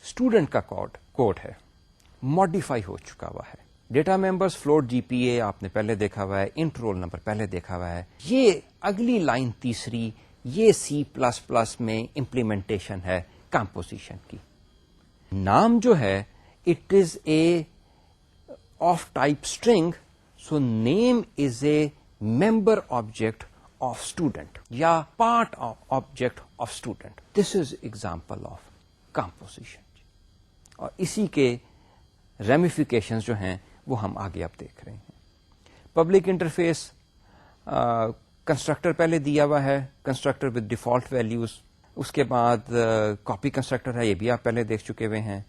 اسٹوڈنٹ کا کوڈ ہے، ماڈیفائی ہو چکا ہوا ہے۔ ڈیٹا ممبرس فلوٹ جی پی اے آپ نے پہلے دیکھا ہوا ہے، انٹ رول نمبر پہلے دیکھا ہوا ہے۔ یہ اگلی لائن تیسری، یہ سی پلس پلس میں امپلیمنٹیشن ہے کمپوزیشن کی۔ نام جو ہے it is a of type string, so name is a member object of student یا part of object of student. This is example of composition. اور اسی کے ریمیفیکیشنز جو ہیں وہ ہم آگے اب دیکھ رہے ہیں. پبلک انٹرفیس کنسٹرکٹر پہلے دیا ہوا ہے, کنسٹرکٹر ود ڈیفالٹ ویلیوز. اس کے بعد کاپی کنسٹرکٹر ہے, یہ بھی آپ پہلے دیکھ چکے ہوئے ہیں.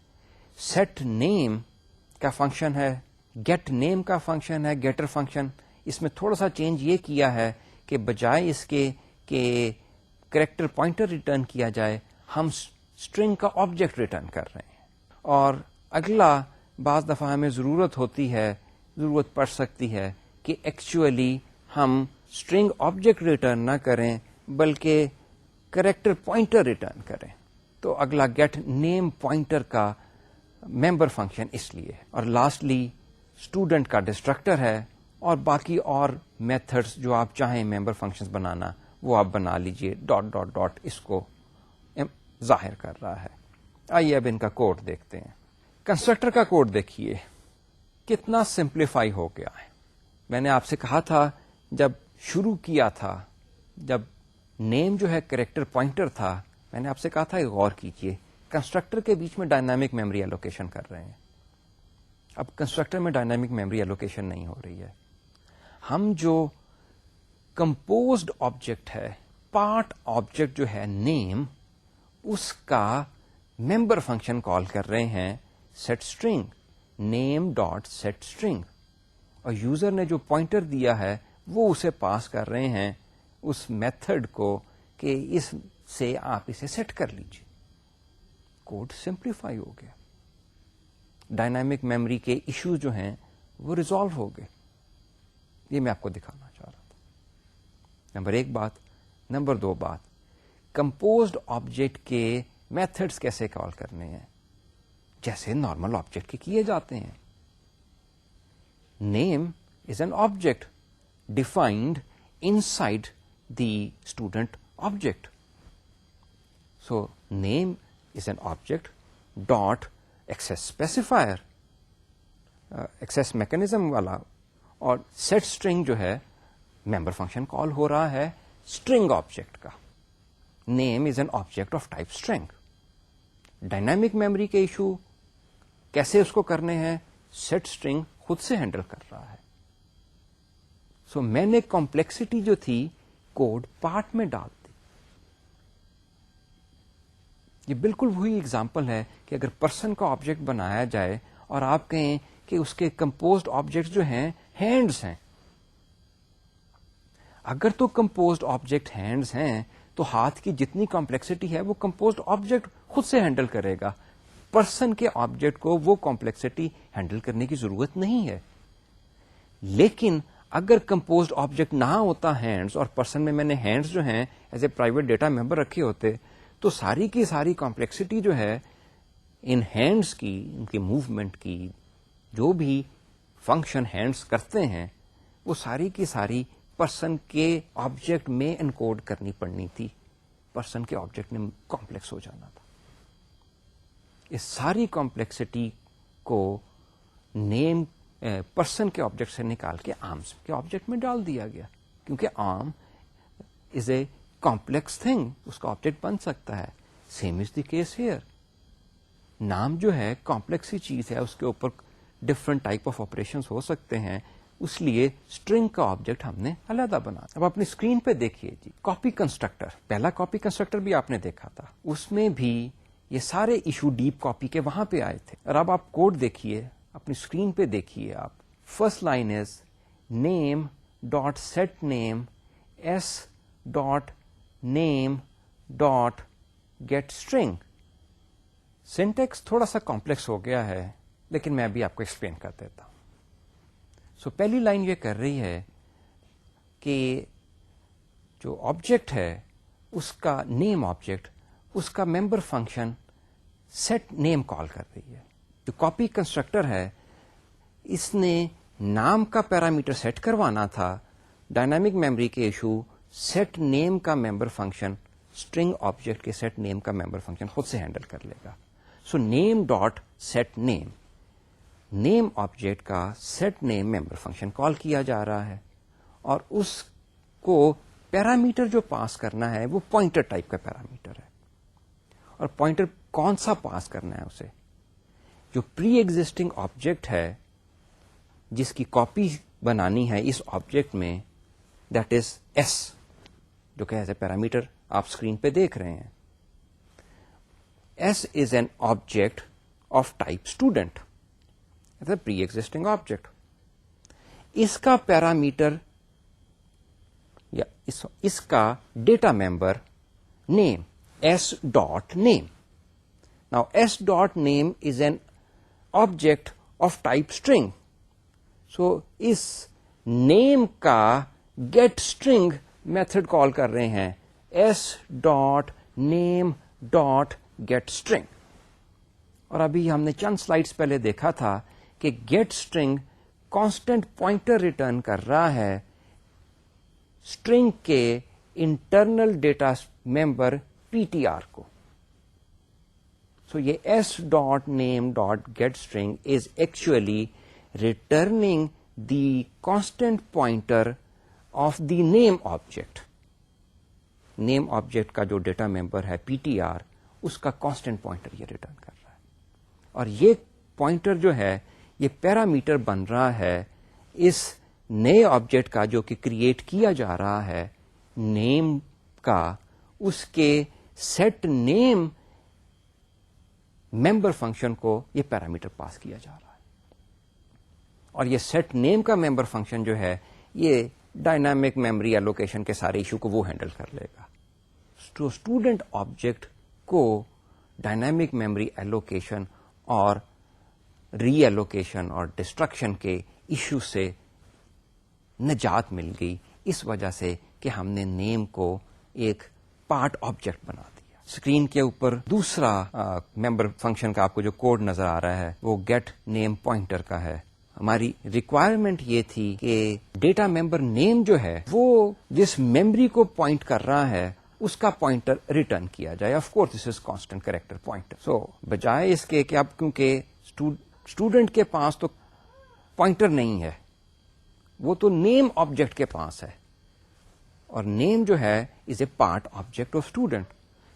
سیٹ نیم کا فنکشن ہے, گیٹ نیم کا فنکشن ہے, گیٹر فنکشن. اس میں تھوڑا سا چینج یہ کیا ہے کہ بجائے اس کے کہ کریکٹر پوائنٹر ریٹرن کیا جائے, ہم اسٹرنگ کا آبجیکٹ ریٹرن کر رہے ہیں. اور اگلا بعض دفعہ ہمیں ضرورت پڑ سکتی ہے کہ ایکچولی ہم اسٹرنگ آبجیکٹ ریٹرن نہ کریں بلکہ کریکٹر پوائنٹر ریٹرن کریں. تو اگلا گیٹ نیم پوائنٹر کا ممبر فنکشن اس لیے. اور لاسٹلی اسٹوڈنٹ کا ڈسٹرکٹر ہے, اور باقی اور میتھڈس جو آپ چاہیں ممبر فنکشنز بنانا وہ آپ بنا لیجئے. ڈاٹ ڈاٹ ڈاٹ اس کو ظاہر کر رہا ہے. آئیے اب ان کا کوڈ دیکھتے ہیں. کنسٹرکٹر کا کوڈ دیکھیے کتنا سمپلیفائی ہو گیا ہے. میں نے آپ سے کہا تھا جب شروع کیا تھا, جب نیم جو ہے کریکٹر پوائنٹر تھا, میں نے آپ سے کہا تھا غور کیجئے کنسٹرکٹر کے بیچ میں ڈائنامک میموری ایلوکیشن کر رہے ہیں. اب کنسٹرکٹر میں ڈائنامک میموری ایلوکیشن نہیں ہو رہی ہے. ہم جو کمپوزڈ آبجیکٹ ہے, پارٹ آبجیکٹ جو ہے نیم, اس کا ممبر فنکشن کال کر رہے ہیں set string name dot set string. اور یوزر نے جو پوائنٹر دیا ہے وہ اسے پاس کر رہے ہیں اس میتھڈ کو کہ اس سے آپ اسے سیٹ کر لیجیے. کوڈ سمپلیفائی ہو گیا. ڈائنامک میموری کے ایشوز جو ہیں وہ ریزالو ہو گئے. یہ میں آپ کو دکھانا چاہ رہا تھا. نمبر 1 بات. نمبر 2 بات, کمپوزڈ آبجیکٹ کے میتھڈس کیسے کال کرنے ہیں, جیسے نارمل آبجیکٹ کے کیے جاتے ہیں. Name is an object defined inside the student object. So name is an object dot access specifier, access mechanism والا, اور سیٹ اسٹرنگ جو ہے ممبر فنکشن کال ہو رہا ہے اسٹرنگ آبجیکٹ کا. Name is an object of type string. Dynamic memory کے ایشو کیسے اس کو کرنے ہیں, سیٹ اسٹرنگ خود سے ہینڈل کر رہا ہے. سو میں نے کمپلیکسٹی جو تھی کوڈ پارٹ میں ڈال دی. یہ بالکل وہی ایگزامپل ہے کہ اگر پرسن کا آبجیکٹ بنایا جائے اور آپ کہیں کہ اس کے کمپوزڈ آبجیکٹ جو ہیں ہینڈز ہیں. اگر تو کمپوزڈ آبجیکٹ ہینڈز ہیں تو ہاتھ کی جتنی کمپلیکسٹی ہے وہ کمپوزڈ آبجیکٹ خود سے ہینڈل کرے گا. پرسن کے آبجیکٹ کو وہ کمپلیکسٹی ہینڈل کرنے کی ضرورت نہیں ہے. لیکن اگر کمپوزڈ آبجیکٹ نہ ہوتا ہینڈز, اور پرسن میں نے ہینڈز جو ہیں ایز اے پرائیویٹ ڈیٹا ممبر رکھے ہوتے, تو ساری کی ساری کمپلیکسٹی جو ہے ان ہینڈز کی, ان کی موومنٹ کی, جو بھی فنکشن ہینڈز کرتے ہیں وہ ساری کی ساری پرسن کے آبجیکٹ میں انکوڈ کرنی پڑنی تھی. پرسن کے آبجیکٹ میں کمپلیکس ہو جانا تھا. اس ساری کمپلیکسٹی کو نیم پرسن کے آبجیکٹ سے نکال کے آرمز کے آبجیکٹ میں ڈال دیا گیا, کیونکہ آرم از اے کمپلیکس تھنگ, اس کا آبجیکٹ بن سکتا ہے. Same is the case here. نام جو ہے کمپلیکس ہی چیز ہے, اس کے اوپر ڈفرنٹ ٹائپ آف آپریشنز ہو سکتے ہیں, اس لیے اسٹرنگ کا آبجیکٹ ہم نے علیحدہ بنا. اب اپنی اسکرین پہ دیکھیے جی, کاپی کنسٹرکٹر, پہلا کاپی کنسٹرکٹر بھی آپ نے دیکھا تھا, اس میں بھی یہ سارے ایشو ڈیپ کاپی کے وہاں پہ آئے تھے. اور اب آپ کوڈ دیکھیے, اپنی اسکرین پہ دیکھیے آپ. First line is name dot set name S dot name dot get string. Syntax تھوڑا سا کمپلیکس ہو گیا ہے, لیکن میں ابھی آپ کو ایکسپلین کر دیتا ہوں. سو پہلی لائن یہ کر رہی ہے کہ جو آبجیکٹ ہے اس کا نیم آبجیکٹ, اس کا ممبر فنکشن سیٹ نیم کال کر رہی ہے. جو کاپی کنسٹرکٹر ہے اس نے نام کا پیرامیٹر سیٹ کروانا تھا. ڈائنامک میموری کے ایشو سیٹ نیم کا ممبر فنکشن اسٹرنگ آبجیکٹ کے سیٹ نیم کا ممبر فنکشن خود سے ہینڈل کر لے گا. So name dot set name, name object کا set name member function call کیا جا رہا ہے, اور اس کو پیرامیٹر جو پاس کرنا ہے وہ پوائنٹر ٹائپ کا پیرامیٹر ہے. اور پوائنٹر کون سا پاس کرنا ہے؟ اسے جو پری ایگزسٹنگ آبجیکٹ ہے جس کی کاپی بنانی ہے اس آبجیکٹ میں, دیٹ از ایس, جو کہ ایز اے پیرامیٹر آپ اسکرین پہ دیکھ رہے ہیں. S is an object of type student, a pre existing object. اس کا پیرامیٹر یا اس کا data member name, S dot name. Now S dot name is an object of type string. So اس نیم کا گیٹ اسٹرنگ میتھڈ کال کر رہے ہیں S dot name dot get string. اور ابھی ہم نے چند سلائڈس پہلے دیکھا تھا کہ get string constant pointer return کر رہا ہے اسٹرنگ کے internal data member P T R کو. سو یہ S dot name dot get string is actually returning the constant pointer of the name object. Name object کا جو ڈیٹا ممبر ہے پی ٹی آر, اس کا کانسٹنٹ پوائنٹر یہ ریٹرن کر رہا ہے. اور یہ پوائنٹر جو ہے یہ پیرامیٹر بن رہا ہے اس نئے آبجیکٹ کا جو کہ کریٹ کیا جا رہا ہے نیم کا, اس کے سیٹ نیم ممبر فنکشن کو یہ پیرامیٹر پاس کیا جا رہا ہے. اور یہ سیٹ نیم کا ممبر فنکشن جو ہے یہ ڈائنامک میموری ایلوکیشن کے سارے ایشو کو وہ ہینڈل کر لے گا. تو اسٹوڈنٹ آبجیکٹ کو ڈائنامک میموری ایلوکیشن اور ری ایلوکیشن اور ڈسٹرکشن کے ایشو سے نجات مل گئی اس وجہ سے کہ ہم نے نیم کو ایک پارٹ آبجیکٹ بنا دیا. اسکرین کے اوپر دوسرا ممبر فنکشن کا آپ کو جو کوڈ نظر آ رہا ہے وہ گیٹ نیم پوائنٹر کا ہے. ہماری ریکوائرمنٹ یہ تھی کہ ڈیٹا ممبر نیم جو ہے وہ جس میموری کو پوائنٹ کر رہا ہے اس کا پوائنٹر ریٹرن کیا جائے. Of course this is constant character pointer. So بجائے اس کے کہ اب کیونکہ اسٹوڈنٹ کے پاس تو پوائنٹر نہیں ہے, وہ تو نیم آبجیکٹ کے پاس ہے, اور نیم جو ہے is a part object of student.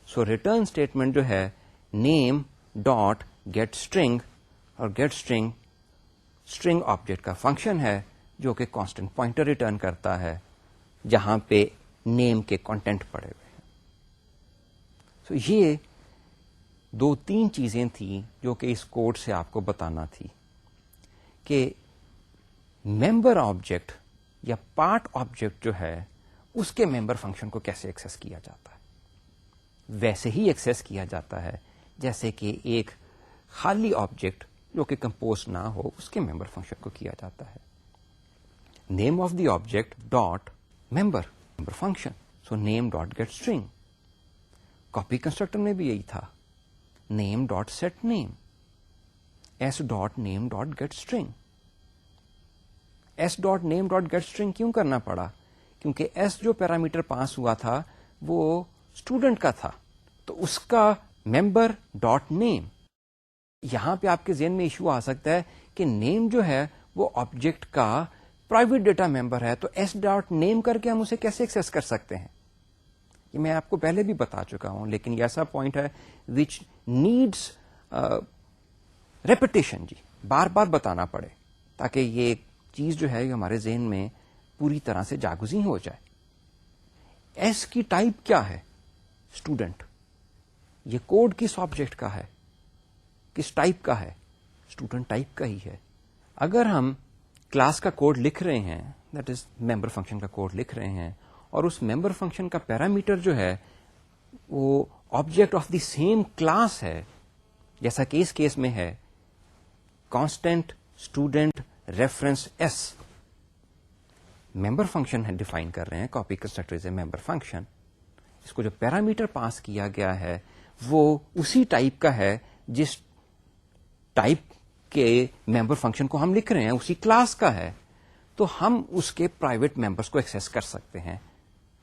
So return statement جو ہے نیم ڈاٹ گیٹ اسٹرنگ, اور گیٹ اسٹرنگ آبجیکٹ کا فنکشن ہے جو کہ کانسٹنٹ پوائنٹر ریٹرن کرتا ہے جہاں پہ نیم کے کانٹینٹ پڑے ہوئے ہیں. سو یہ دو تین چیزیں تھیں جو کہ اس کوڈ سے آپ کو بتانا تھی کہ ممبر آبجیکٹ یا پارٹ آبجیکٹ جو ہے اس کے ممبر فنکشن کو کیسے ایکسس کیا جاتا ہے. ویسے ہی ایکسس کیا جاتا ہے جیسے کہ ایک خالی آبجیکٹ جو کہ کمپوز نہ ہو اس کے ممبر فنکشن کو کیا جاتا ہے. Name of the object dot member function. So name dot get string. Copy constructor میں بھی یہی تھا, name dot set name, S dot name dot get string. S dot name dot get string کیوں کرنا پڑا؟ کیونکہ ایس جو پیرامیٹر پاس ہوا تھا وہ اسٹوڈنٹ کا تھا, تو اس کا ممبر ڈاٹ نیم. یہاں پہ آپ کے ذہن میں ایشو آ سکتا ہے کہ نیم جو ہے وہ آبجیکٹ کا پرائیویٹ ڈیٹا ممبر ہے, تو ایس ڈاٹ نیم کر کے ہم اسے کیسے ایکسس کر سکتے ہیں؟ یہ میں آپ کو پہلے بھی بتا چکا ہوں, لیکن یہ ایسا پوائنٹ ہے وچ نیڈس ریپیٹیشن, جی بار بار بتانا پڑے تاکہ یہ چیز جو ہے ہمارے ذہن میں پوری طرح سے جاگزین ہو جائے. ایس کی ٹائپ کیا ہے؟ اسٹوڈنٹ. یہ کوڈ کس آبجیکٹ کا ہے, کس ٹائپ کا ہے؟ اسٹوڈنٹ ٹائپ کا ہی ہے. اگر ہم کلاس کا کوڈ لکھ رہے ہیں, دیٹ از ممبر فنکشن کا کوڈ لکھ رہے ہیں, اور اس ممبر فنکشن کا پیرامیٹر جو ہے وہ object of the same class ہے, جیسا کہ اس کیس میں ہے constant student reference S. Member function define کر رہے ہیں, copy constructor is a member function. اس کو جو پیرامیٹر پاس کیا گیا ہے وہ اسی ٹائپ کا ہے جس ٹائپ کے ممبر فنکشن کو ہم لکھ رہے ہیں, اسی کلاس کا ہے, تو ہم اس کے پرائیویٹ ممبرس کو ایکسس کر سکتے ہیں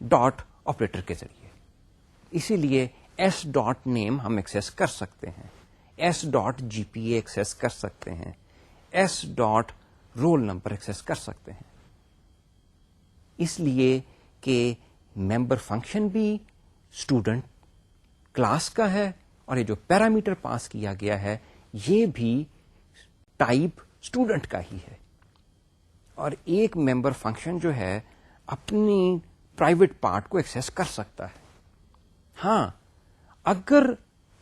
ڈاٹ آپریٹر کے ذریعے. اسی لیے ایس ڈاٹ نیم ہم ایکسس کر سکتے ہیں, S dot G P A access کر سکتے ہیں, S dot roll number access کر سکتے ہیں, اس لیے کہ ممبر فنکشن بھی اسٹوڈنٹ کلاس کا ہے اور یہ جو پیرامیٹر پاس کیا گیا ہے یہ بھی ٹائپ اسٹوڈنٹ کا ہی ہے. اور ایک ممبر فنکشن جو ہے اپنی پرائیویٹ پارٹ کو ایکسیس کر سکتا ہے. ہاں اگر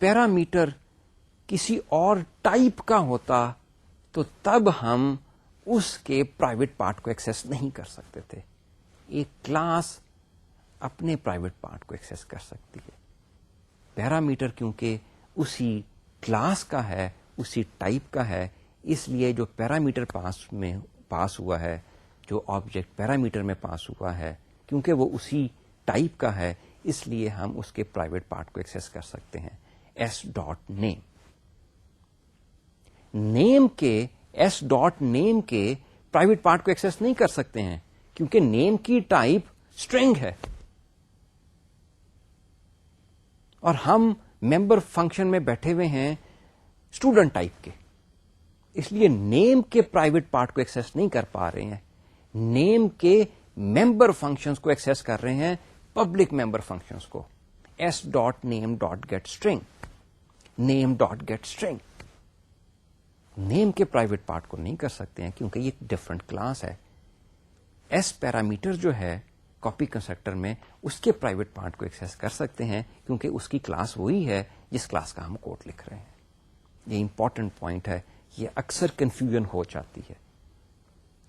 پیرامیٹر کسی اور ٹائپ کا ہوتا تو تب ہم اس کے پرائیویٹ پارٹ کو ایکسیس نہیں کر سکتے تھے. ایک کلاس اپنے پرائیویٹ پارٹ کو ایکسیس کر سکتی ہے. پیرامیٹر کیونکہ اسی کلاس کا ہے, اسی ٹائپ کا ہے, اس لیے جو پیرامیٹر پاس ہوا ہے, جو آبجیکٹ پیرامیٹر میں پاس ہوا ہے, کیونکہ وہ اسی ٹائپ کا ہے اس لیے ہم اس کے پرائیویٹ پارٹ کو ایکسیس کر سکتے ہیں. ایس ڈاٹ نیم ایس ڈاٹ نیم کے پرائیویٹ پارٹ کو ایکسیس نہیں کر سکتے ہیں کیونکہ نیم کی ٹائپ اسٹرنگ ہے اور ہم ممبر فنکشن میں بیٹھے ہوئے ہیں اسٹوڈنٹ ٹائپ کے, اس لیے نیم کے پرائیویٹ پارٹ کو ایکسیس نہیں کر پا رہے ہیں. نیم کے ممبر فنکشنز کو ایکسیس کر رہے ہیں, پبلک ممبر فنکشنز کو. S dot name dot get string, name dot get string. Name کے پرائیویٹ پارٹ کو نہیں کر سکتے ہیں کیونکہ یہ ڈفرنٹ کلاس ہے. ایس پیرامیٹر جو ہے کاپی کنسٹرکٹر میں اس کے پرائیویٹ پارٹ کو ایکسیس کر سکتے ہیں کیونکہ اس کی کلاس وہی ہے جس کلاس کا ہم کوڈ لکھ رہے ہیں. یہ امپورٹنٹ پوائنٹ ہے, یہ اکثر کنفیوژن ہو جاتی ہے.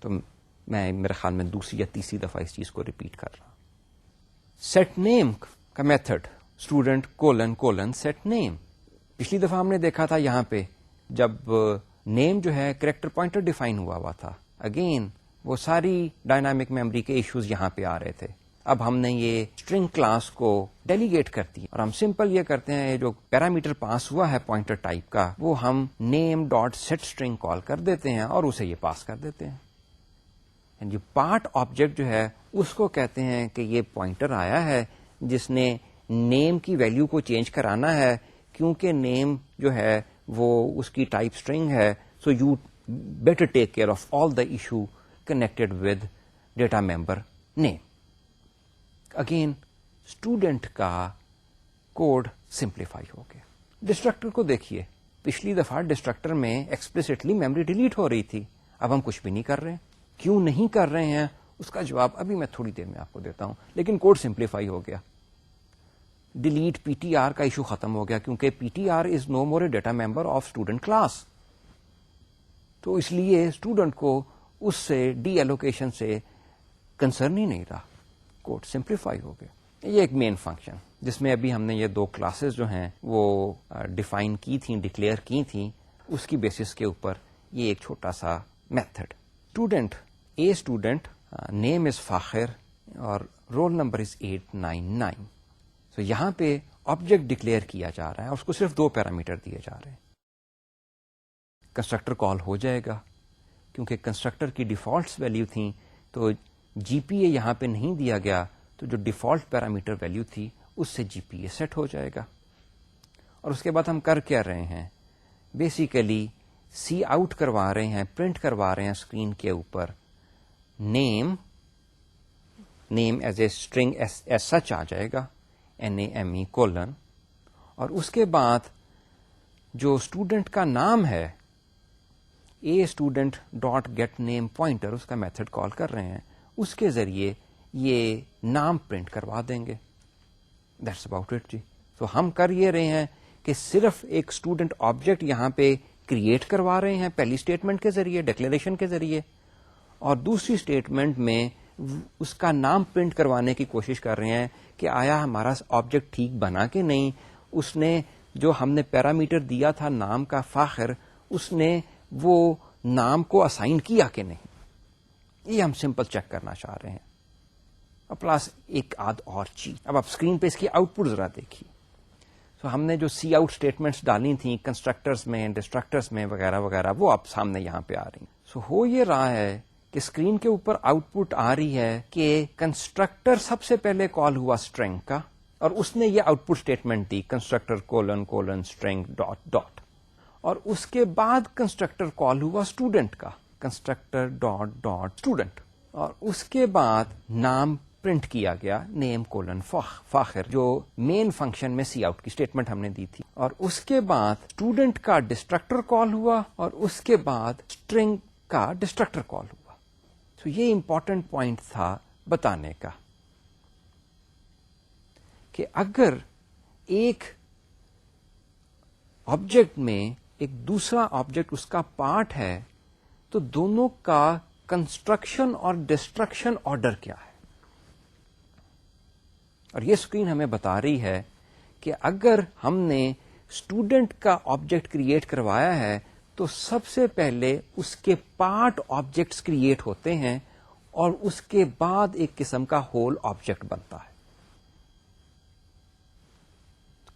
تو میں میرے خیال میں دوسری یا تیسری دفعہ اس چیز کو ریپیٹ کر رہا ہوں. سیٹ نیم کا method student colon set name. پچھلی دفعہ ہم نے دیکھا تھا یہاں پہ جب نیم جو ہے کریکٹر پوائنٹر ڈیفائن ہوا تھا. اگین وہ ساری ڈائنامک میموری کے ایشوز یہاں پہ آ رہے تھے. اب ہم نے یہ اسٹرنگ کلاس کو ڈیلیگیٹ کر دی اور ہم سمپل یہ کرتے ہیں جو پیرامیٹر پاس ہوا ہے پوائنٹر ٹائپ کا وہ ہم نیم ڈاٹ سیٹ اسٹرنگ کال کر دیتے ہیں اور اسے یہ پاس کر دیتے ہیں. جو پارٹ آبجیکٹ جو ہے اس کو کہتے ہیں کہ یہ پوائنٹر آیا ہے جس نے نیم کی ویلیو کو چینج کرانا ہے کیونکہ نیم جو ہے وہ اس کی ٹائپ اسٹرنگ ہے. So you better take care of all the issue connected with data member name. Again student کا کوڈ سمپلیفائی ہو گیا. ڈسٹرکٹر کو دیکھیے, پچھلی دفعہ ڈسٹرکٹر میں ایکسپلسٹلی میموری ڈیلیٹ ہو رہی تھی, اب ہم کچھ بھی نہیں کر رہے ہیں. کیوں نہیں کر رہے ہیں اس کا جواب ابھی میں تھوڑی دیر میں آپ کو دیتا ہوں, لیکن کوڈ سمپلیفائی ہو گیا. ڈیلیٹ پی ٹی آر کا ایشو ختم ہو گیا کیونکہ P T R is no more a data member of student class. تو اس لیے اسٹوڈنٹ کو اس سے ڈی ایلوکیشن سے کنسرن ہی نہیں رہا, کوڈ سمپلیفائی ہو گیا. یہ ایک مین فنکشن جس میں ابھی ہم نے یہ دو کلاسز جو ہیں وہ ڈیفائن کی تھیں, ڈکلیئر کی تھیں, اس کی بیسس کے اوپر یہ ایک چھوٹا سا method. Student a student name is Fakhir اور رول نمبر از 899. سو یہاں پہ آبجیکٹ ڈکلیئر کیا جا رہا ہے اور اس کو صرف 2 پیرامیٹر دیے جا رہے ہیں. کنسٹرکٹر کال ہو جائے گا کیونکہ کنسٹرکٹر کی ڈیفالٹس ویلیو تھیں تو جی پی اے یہاں پہ نہیں دیا گیا, تو جو ڈیفالٹ پیرامیٹر ویلیو تھی اس سے جی پی اے سیٹ ہو جائے گا. اور اس کے بعد ہم کر کیا رہے ہیں, بیسیکلی سی آؤٹ کروا رہے ہیں, پرنٹ کروا رہے ہیں اسکرین کے اوپر name as a string as such آ جائے گا NAME کولن, اور اس کے بعد جو اسٹوڈنٹ کا نام ہے a student dot get name pointer, اس کا میتھڈ کال کر رہے ہیں, اس کے ذریعے یہ نام پرنٹ کروا دیں گے. دیٹس اباؤٹ اٹ جی. تو ہم کر یہ رہے ہیں کہ صرف ایک اسٹوڈنٹ آبجیکٹ یہاں پہ کریٹ کروا رہے ہیں پہلی اسٹیٹمنٹ کے ذریعے, ڈکلیریشن کے ذریعے, اور دوسری اسٹیٹمنٹ میں اس کا نام پرنٹ کروانے کی کوشش کر رہے ہیں کہ آیا ہمارا آبجیکٹ ٹھیک بنا کہ نہیں, اس نے جو ہم نے پیرامیٹر دیا تھا نام کا فاخر, اس نے وہ نام کو اسائن کیا کہ نہیں. یہ ہم سمپل چیک کرنا چاہ رہے ہیں. اور پلس ایک آدھ اور چیز, اب آپ اسکرین پہ اس کی آؤٹ پٹ ذرا دیکھیے. سو ہم نے جو سی آؤٹ اسٹیٹمنٹس ڈالی تھیں کنسٹرکٹرز میں, ڈسٹرکٹرز میں وغیرہ وغیرہ, وہ آپ سامنے یہاں پہ آ رہی ہیں. سو ہو یہ رہا ہے کہ اسکرین کے اوپر آؤٹ پٹ آ رہی ہے کہ کنسٹرکٹر سب سے پہلے کال ہوا اسٹرنگ کا اور اس نے یہ out put statement the constructor colon string dot dot, اور اس کے بعد کنسٹرکٹر کال ہوا اسٹوڈنٹ کا کنسٹرکٹر ڈاٹ ڈاٹ اسٹوڈنٹ, اور اس کے بعد نام پرنٹ کیا گیا نیم کولن فاخر، جو مین فنکشن میں سی آؤٹ کی اسٹیٹمنٹ ہم نے دی تھی. اور اس کے بعد اسٹوڈنٹ کا ڈسٹرکٹر کال ہوا اور اس کے بعد اسٹرنگ کا ڈسٹرکٹر کال ہوا. تو یہ امپورٹنٹ پوائنٹ تھا بتانے کا کہ اگر ایک آبجیکٹ میں ایک دوسرا آبجیکٹ اس کا پارٹ ہے تو دونوں کا کنسٹرکشن اور ڈسٹرکشن آرڈر کیا ہے. اور یہ اسکرین ہمیں بتا رہی ہے کہ اگر ہم نے اسٹوڈنٹ کا آبجیکٹ کریٹ کروایا ہے تو سب سے پہلے اس کے پارٹ آبجیکٹس کریٹ ہوتے ہیں اور اس کے بعد ایک قسم کا ہول آبجیکٹ بنتا ہے.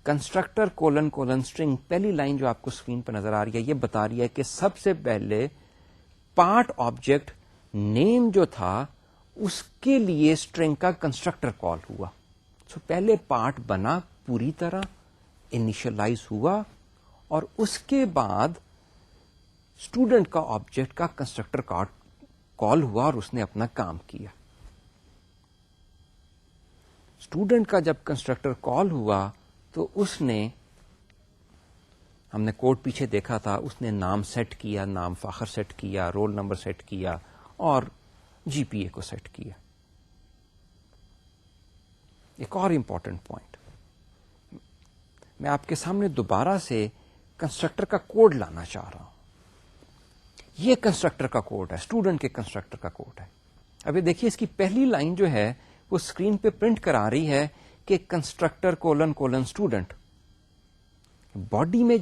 کنسٹرکٹر کولن کولن اسٹرنگ پہلی لائن جو آپ کو اسکرین پہ نظر آ رہی ہے یہ بتا رہی ہے کہ سب سے پہلے پارٹ آبجیکٹ نیم جو تھا اس کے لیے اسٹرنگ کا کنسٹرکٹر کال ہوا. سو پہلے پارٹ بنا پوری طرح انیشلائز ہوا اور اس کے بعد اسٹوڈنٹ کا آبجیکٹ کا کنسٹرکٹر کال ہوا اور اس نے اپنا کام کیا. اسٹوڈنٹ کا جب کنسٹرکٹر کال ہوا تو اس نے، ہم نے کوڈ پیچھے دیکھا تھا، اس نے نام سیٹ کیا، نام فاخر سیٹ کیا، رول نمبر سیٹ کیا اور جی پی اے کو سیٹ کیا. ایک اور امپورٹنٹ پوائنٹ میں آپ کے سامنے دوبارہ سے کنسٹرکٹر کا کوڈ لانا چاہ رہا ہوں. یہ کنسٹرکٹر کا کوڈ ہے، اسٹوڈنٹ کے کنسٹرکٹر کا کوڈ ہے. ابھی دیکھیے اس کی پہلی لائن جو ہے وہ اسکرین پہ پرنٹ کرا رہی ہے کہ constructor colon colon student. Body میں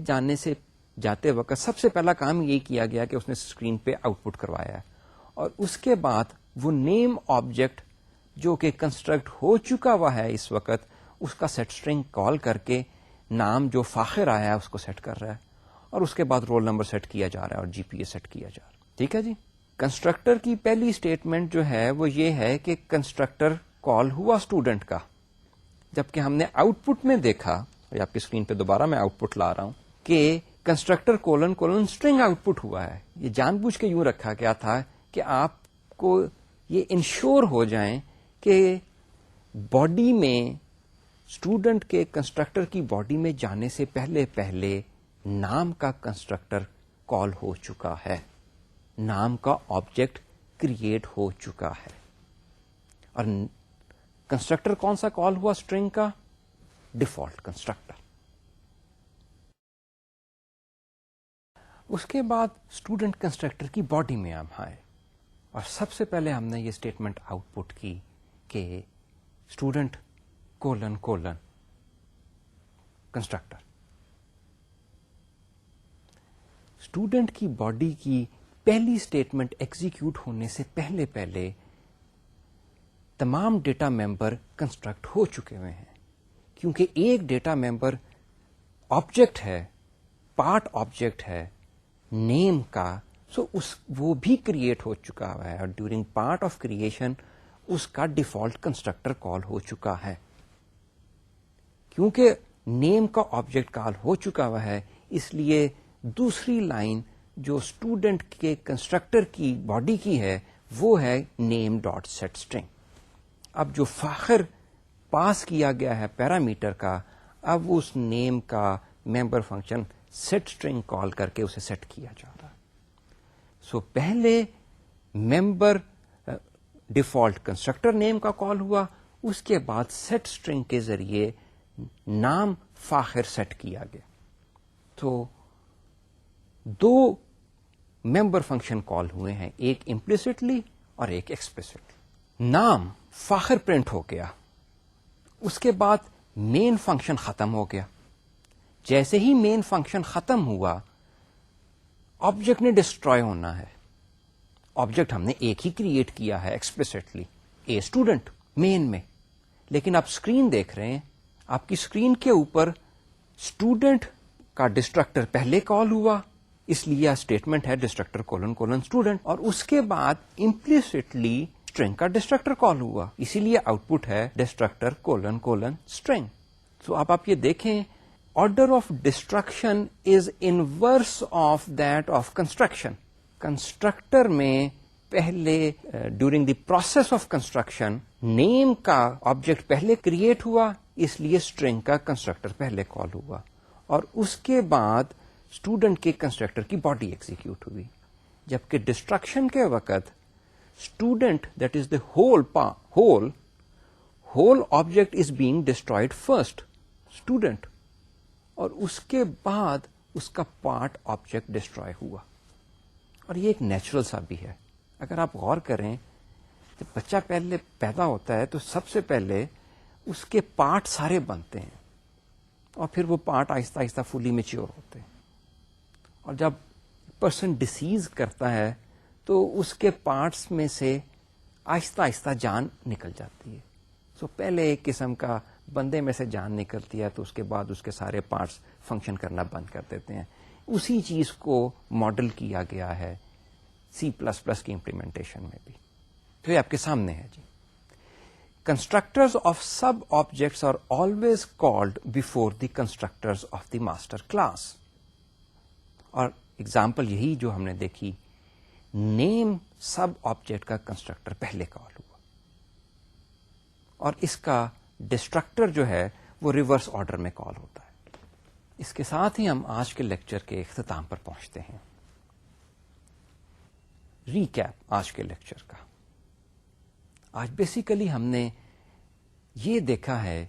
جاتے وقت سب سے پہلا کام یہی کیا گیا کہ اس نے اسکرین پہ آؤٹ پٹ کروایا ہے اور اس کے بعد وہ نیم آبجیکٹ جو کہ کنسٹرکٹ ہو چکا ہوا ہے اس وقت، اس کا سیٹ اسٹرنگ کال کر کے نام جو فاخر آیا ہے اس کو سیٹ کر رہا ہے اور اس کے بعد رول نمبر سیٹ کیا جا رہا ہے اور جی پی اے سیٹ کیا جا رہا ہے. ٹھیک ہے جی. کنسٹرکٹر کی پہلی اسٹیٹمنٹ جو ہے وہ یہ ہے کہ کنسٹرکٹر کال ہوا اسٹوڈنٹ کا، جبکہ ہم نے آؤٹ پٹ میں دیکھا، آپ کی اسکرین پہ دوبارہ میں آؤٹ پٹ لا رہا ہوں، کہ constructor colon colon string out put ہوا ہے. یہ جان بوجھ کے یوں رکھا گیا تھا کہ آپ کو یہ انشور ہو جائیں کہ باڈی میں اسٹوڈنٹ کے کنسٹرکٹر کی باڈی میں جانے سے پہلے نام کا کنسٹرکٹر کال ہو چکا ہے، نام کا آبجیکٹ کریٹ ہو چکا ہے. اور کنسٹرکٹر کون سا کال ہوا اسٹرنگ کا؟ Default constructor. اس کے بعد اسٹوڈنٹ کنسٹرکٹر کی باڈی میں ہم آئے اور سب سے پہلے ہم نے یہ اسٹیٹمنٹ آؤٹ پٹ کی کہ student colon colon constructor. Student کی باڈی کی پہلی اسٹیٹمنٹ ایگزیکیوٹ ہونے سے پہلے تمام ڈیٹا ممبر کنسٹرکٹ ہو چکے ہوئے ہیں، کیونکہ ایک ڈیٹا ممبر آبجیکٹ ہے، پارٹ آبجیکٹ ہے نیم کا، سو وہ بھی کریٹ ہو چکا ہوا ہے اور ڈیورنگ پارٹ آف کریشن اس کا ڈیفالٹ کنسٹرکٹر کال ہو چکا ہے. کیونکہ نیم کا آبجیکٹ کال ہو چکا ہوا ہے اس لیے دوسری لائن جو اسٹوڈنٹ کے کنسٹرکٹر کی باڈی کی ہے وہ ہے نیم ڈاٹ سیٹ اسٹرنگ. اب جو فاخر پاس کیا گیا ہے پیرامیٹر کا، اب اس نیم کا ممبر فنکشن سیٹ اسٹرنگ کال کر کے اسے سیٹ کیا جا رہا ہے. سو پہلے ممبر ڈیفالٹ کنسٹرکٹر نیم کا کال ہوا، اس کے بعد سیٹ اسٹرنگ کے ذریعے نام فاخر سیٹ کیا گیا. تو دو ممبر فنکشن کال ہوئے ہیں، ایک امپلیسٹلی اور ایک ایکسپلیسٹلی. نام فاخر پرنٹ ہو گیا، اس کے بعد مین فنکشن ختم ہو گیا. جیسے ہی مین فنکشن ختم ہوا آبجیکٹ نے ڈسٹروائے ہونا ہے. آبجیکٹ ہم نے ایک ہی کریٹ کیا ہے ایکسپلیسٹلی، اے اسٹوڈنٹ مین میں، لیکن آپ اسکرین دیکھ رہے ہیں، آپ کی اسکرین کے اوپر اسٹوڈنٹ کا ڈسٹرکٹر پہلے کال ہوا، اس لیے اسٹیٹمنٹ ہے ڈسٹرکٹر کولن کولن اسٹوڈنٹ، اور اس کے بعد امپلیسٹلی اسٹرنگ کا ڈسٹرکٹر کال ہوا، اسی لیے آؤٹ پٹ ہے ڈسٹرکٹر کولن کولن اسٹرنگ. تو اب آپ یہ دیکھیں order of destruction is inverse of that of construction. Constructor میں پہلے during the process of construction name کا آبجیکٹ پہلے کریٹ ہوا، اس لیے اسٹرنگ کا کنسٹرکٹر پہلے کال ہوا، اور اس کے بعد اسٹوڈنٹ کے کنسٹرکٹر کی باڈی ایگزیکیوٹ ہوئی. جبکہ ڈسٹرکشن کے وقت student that is the whole object is being destroyed first student, اور اس کے بعد اس کا پارٹ آبجیکٹ ڈسٹرائے ہوا. اور یہ ایک نیچرل سا بھی ہے. اگر آپ غور کریں، جب بچہ پہلے پیدا ہوتا ہے تو سب سے پہلے اس کے پارٹ سارے بنتے ہیں، اور پھر وہ پارٹ آہستہ آہستہ فلی میچیور ہوتے ہیں. اور جب پرسن ڈیسیز کرتا ہے تو اس کے پارٹس میں سے آہستہ آہستہ جان نکل جاتی ہے. سو پہلے ایک قسم کا بندے میں سے جان نکلتی ہے، تو اس کے بعد اس کے سارے پارٹس فنکشن کرنا بند کر دیتے ہیں. اسی چیز کو ماڈل کیا گیا ہے C++ کی امپلیمنٹیشن میں بھی. تو یہ آپ کے سامنے ہے جی. Constructors of sub-objects are always called before the constructors of the master class. اور اگزامپل یہی جو ہم نے دیکھی، نیم سب آبجیکٹ کا کنسٹرکٹر پہلے کال ہوا، اور اس کا ڈسٹرکٹر جو ہے وہ ریورس آرڈر میں کال ہوتا ہے. اس کے ساتھ ہی ہم آج کے لیکچر کے اختتام پر پہنچتے ہیں. ریکیپ آج کے لیکچر کا. آج بیسیکلی ہم نے یہ دیکھا ہے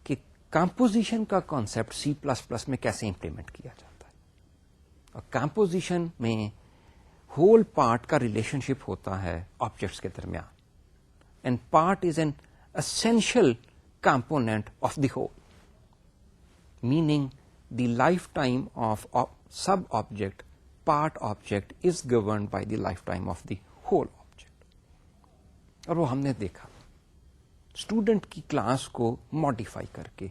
کہ کمپوزیشن کا کانسیپٹ C++ میں کیسے امپلیمنٹ کیا جاتا ہے. اور کمپوزیشن میں ہول پارٹ کا ریلیشن شپ ہوتا ہے آبجیکٹس کے درمیان، and part is an essential component of the whole, meaning the life time of sub object part object is governed by the life time of the whole object. اور وہ ہم نے دیکھا اسٹوڈنٹ کی کلاس کو ماڈیفائی کر کے،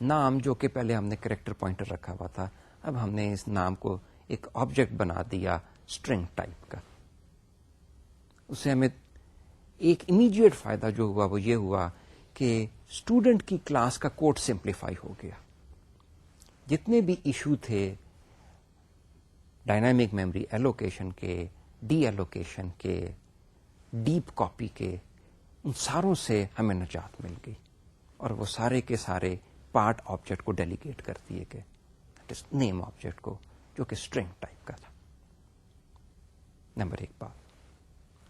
نام جو کہ پہلے ہم نے کریکٹر پوائنٹر رکھا ہوا تھا، اب ہم نے اس نام کو ایک آبجیکٹ بنا دیا اسٹرنگ ٹائپ کا. اس سے ہمیں ایک امیڈیٹ فائدہ جو ہوا وہ یہ ہوا کہ اسٹوڈنٹ کی کلاس کا کوڈ سمپلیفائی ہو گیا. جتنے بھی ایشو تھے ڈائنامک میموری ایلوکیشن کے، ڈی ایلوکیشن کے، ڈیپ کاپی کے، ان ساروں سے ہمیں نجات مل گئی، اور وہ سارے کے سارے پارٹ آبجیکٹ کو ڈیلیگیٹ کر دیے گئے، نیم آبجیکٹ کو، جو کہ اسٹرنگ ٹائپ کا تھا. نمبر ایک بات.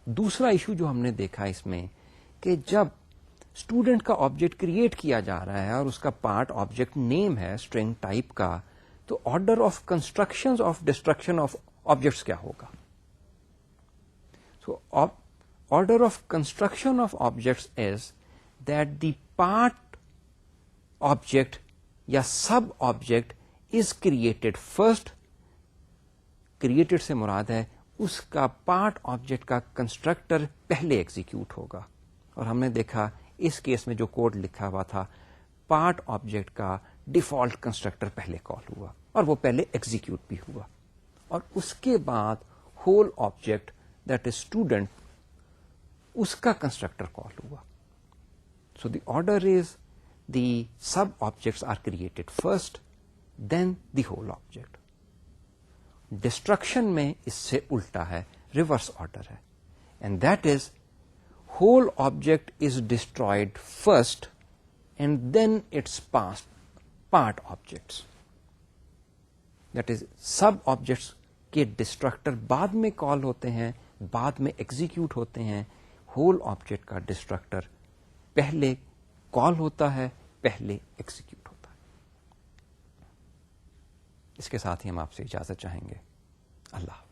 دوسرا ایشو جو ہم نے دیکھا اس میں کہ جب اسٹوڈنٹ کا آبجیکٹ کریٹ کیا جا رہا ہے اور اس کا پارٹ آبجیکٹ نیم ہے اسٹرنگ ٹائپ کا، تو order of construction of destruction of objects کیا ہوگا؟ So order of construction of objects is that the part object یا sub object is created first. Created سے مراد ہے اس کا پارٹ آبجیکٹ کا کنسٹرکٹر پہلے ایگزیکیوٹ ہوگا. اور ہم نے دیکھا اس کیس میں جو کوڈ لکھا ہوا تھا، پارٹ آبجیکٹ کا ڈیفالٹ کنسٹرکٹر پہلے کال ہوا، اور وہ پہلے ایگزیکیوٹ بھی ہوا، اور اس کے بعد whole object that is student, اس کا کنسٹرکٹر کال ہوا. So the order is the sub objects are created first then the whole object. Destruction میں اس سے الٹا ہے، ریورس آرڈر ہے، and that is whole object is destroyed first and then its part objects. That is sub objects کے ڈسٹرکٹر بعد میں کال ہوتے ہیں، بعد میں ایگزیکیوٹ ہوتے ہیں. ہول آبجیکٹ کا ڈسٹرکٹر پہلے کال ہوتا ہے، پہلے ایگزیکیوٹ ہوتا ہے. اس کے ساتھ ہی ہم آپ سے اجازت چاہیں گے. اللہ حافظ.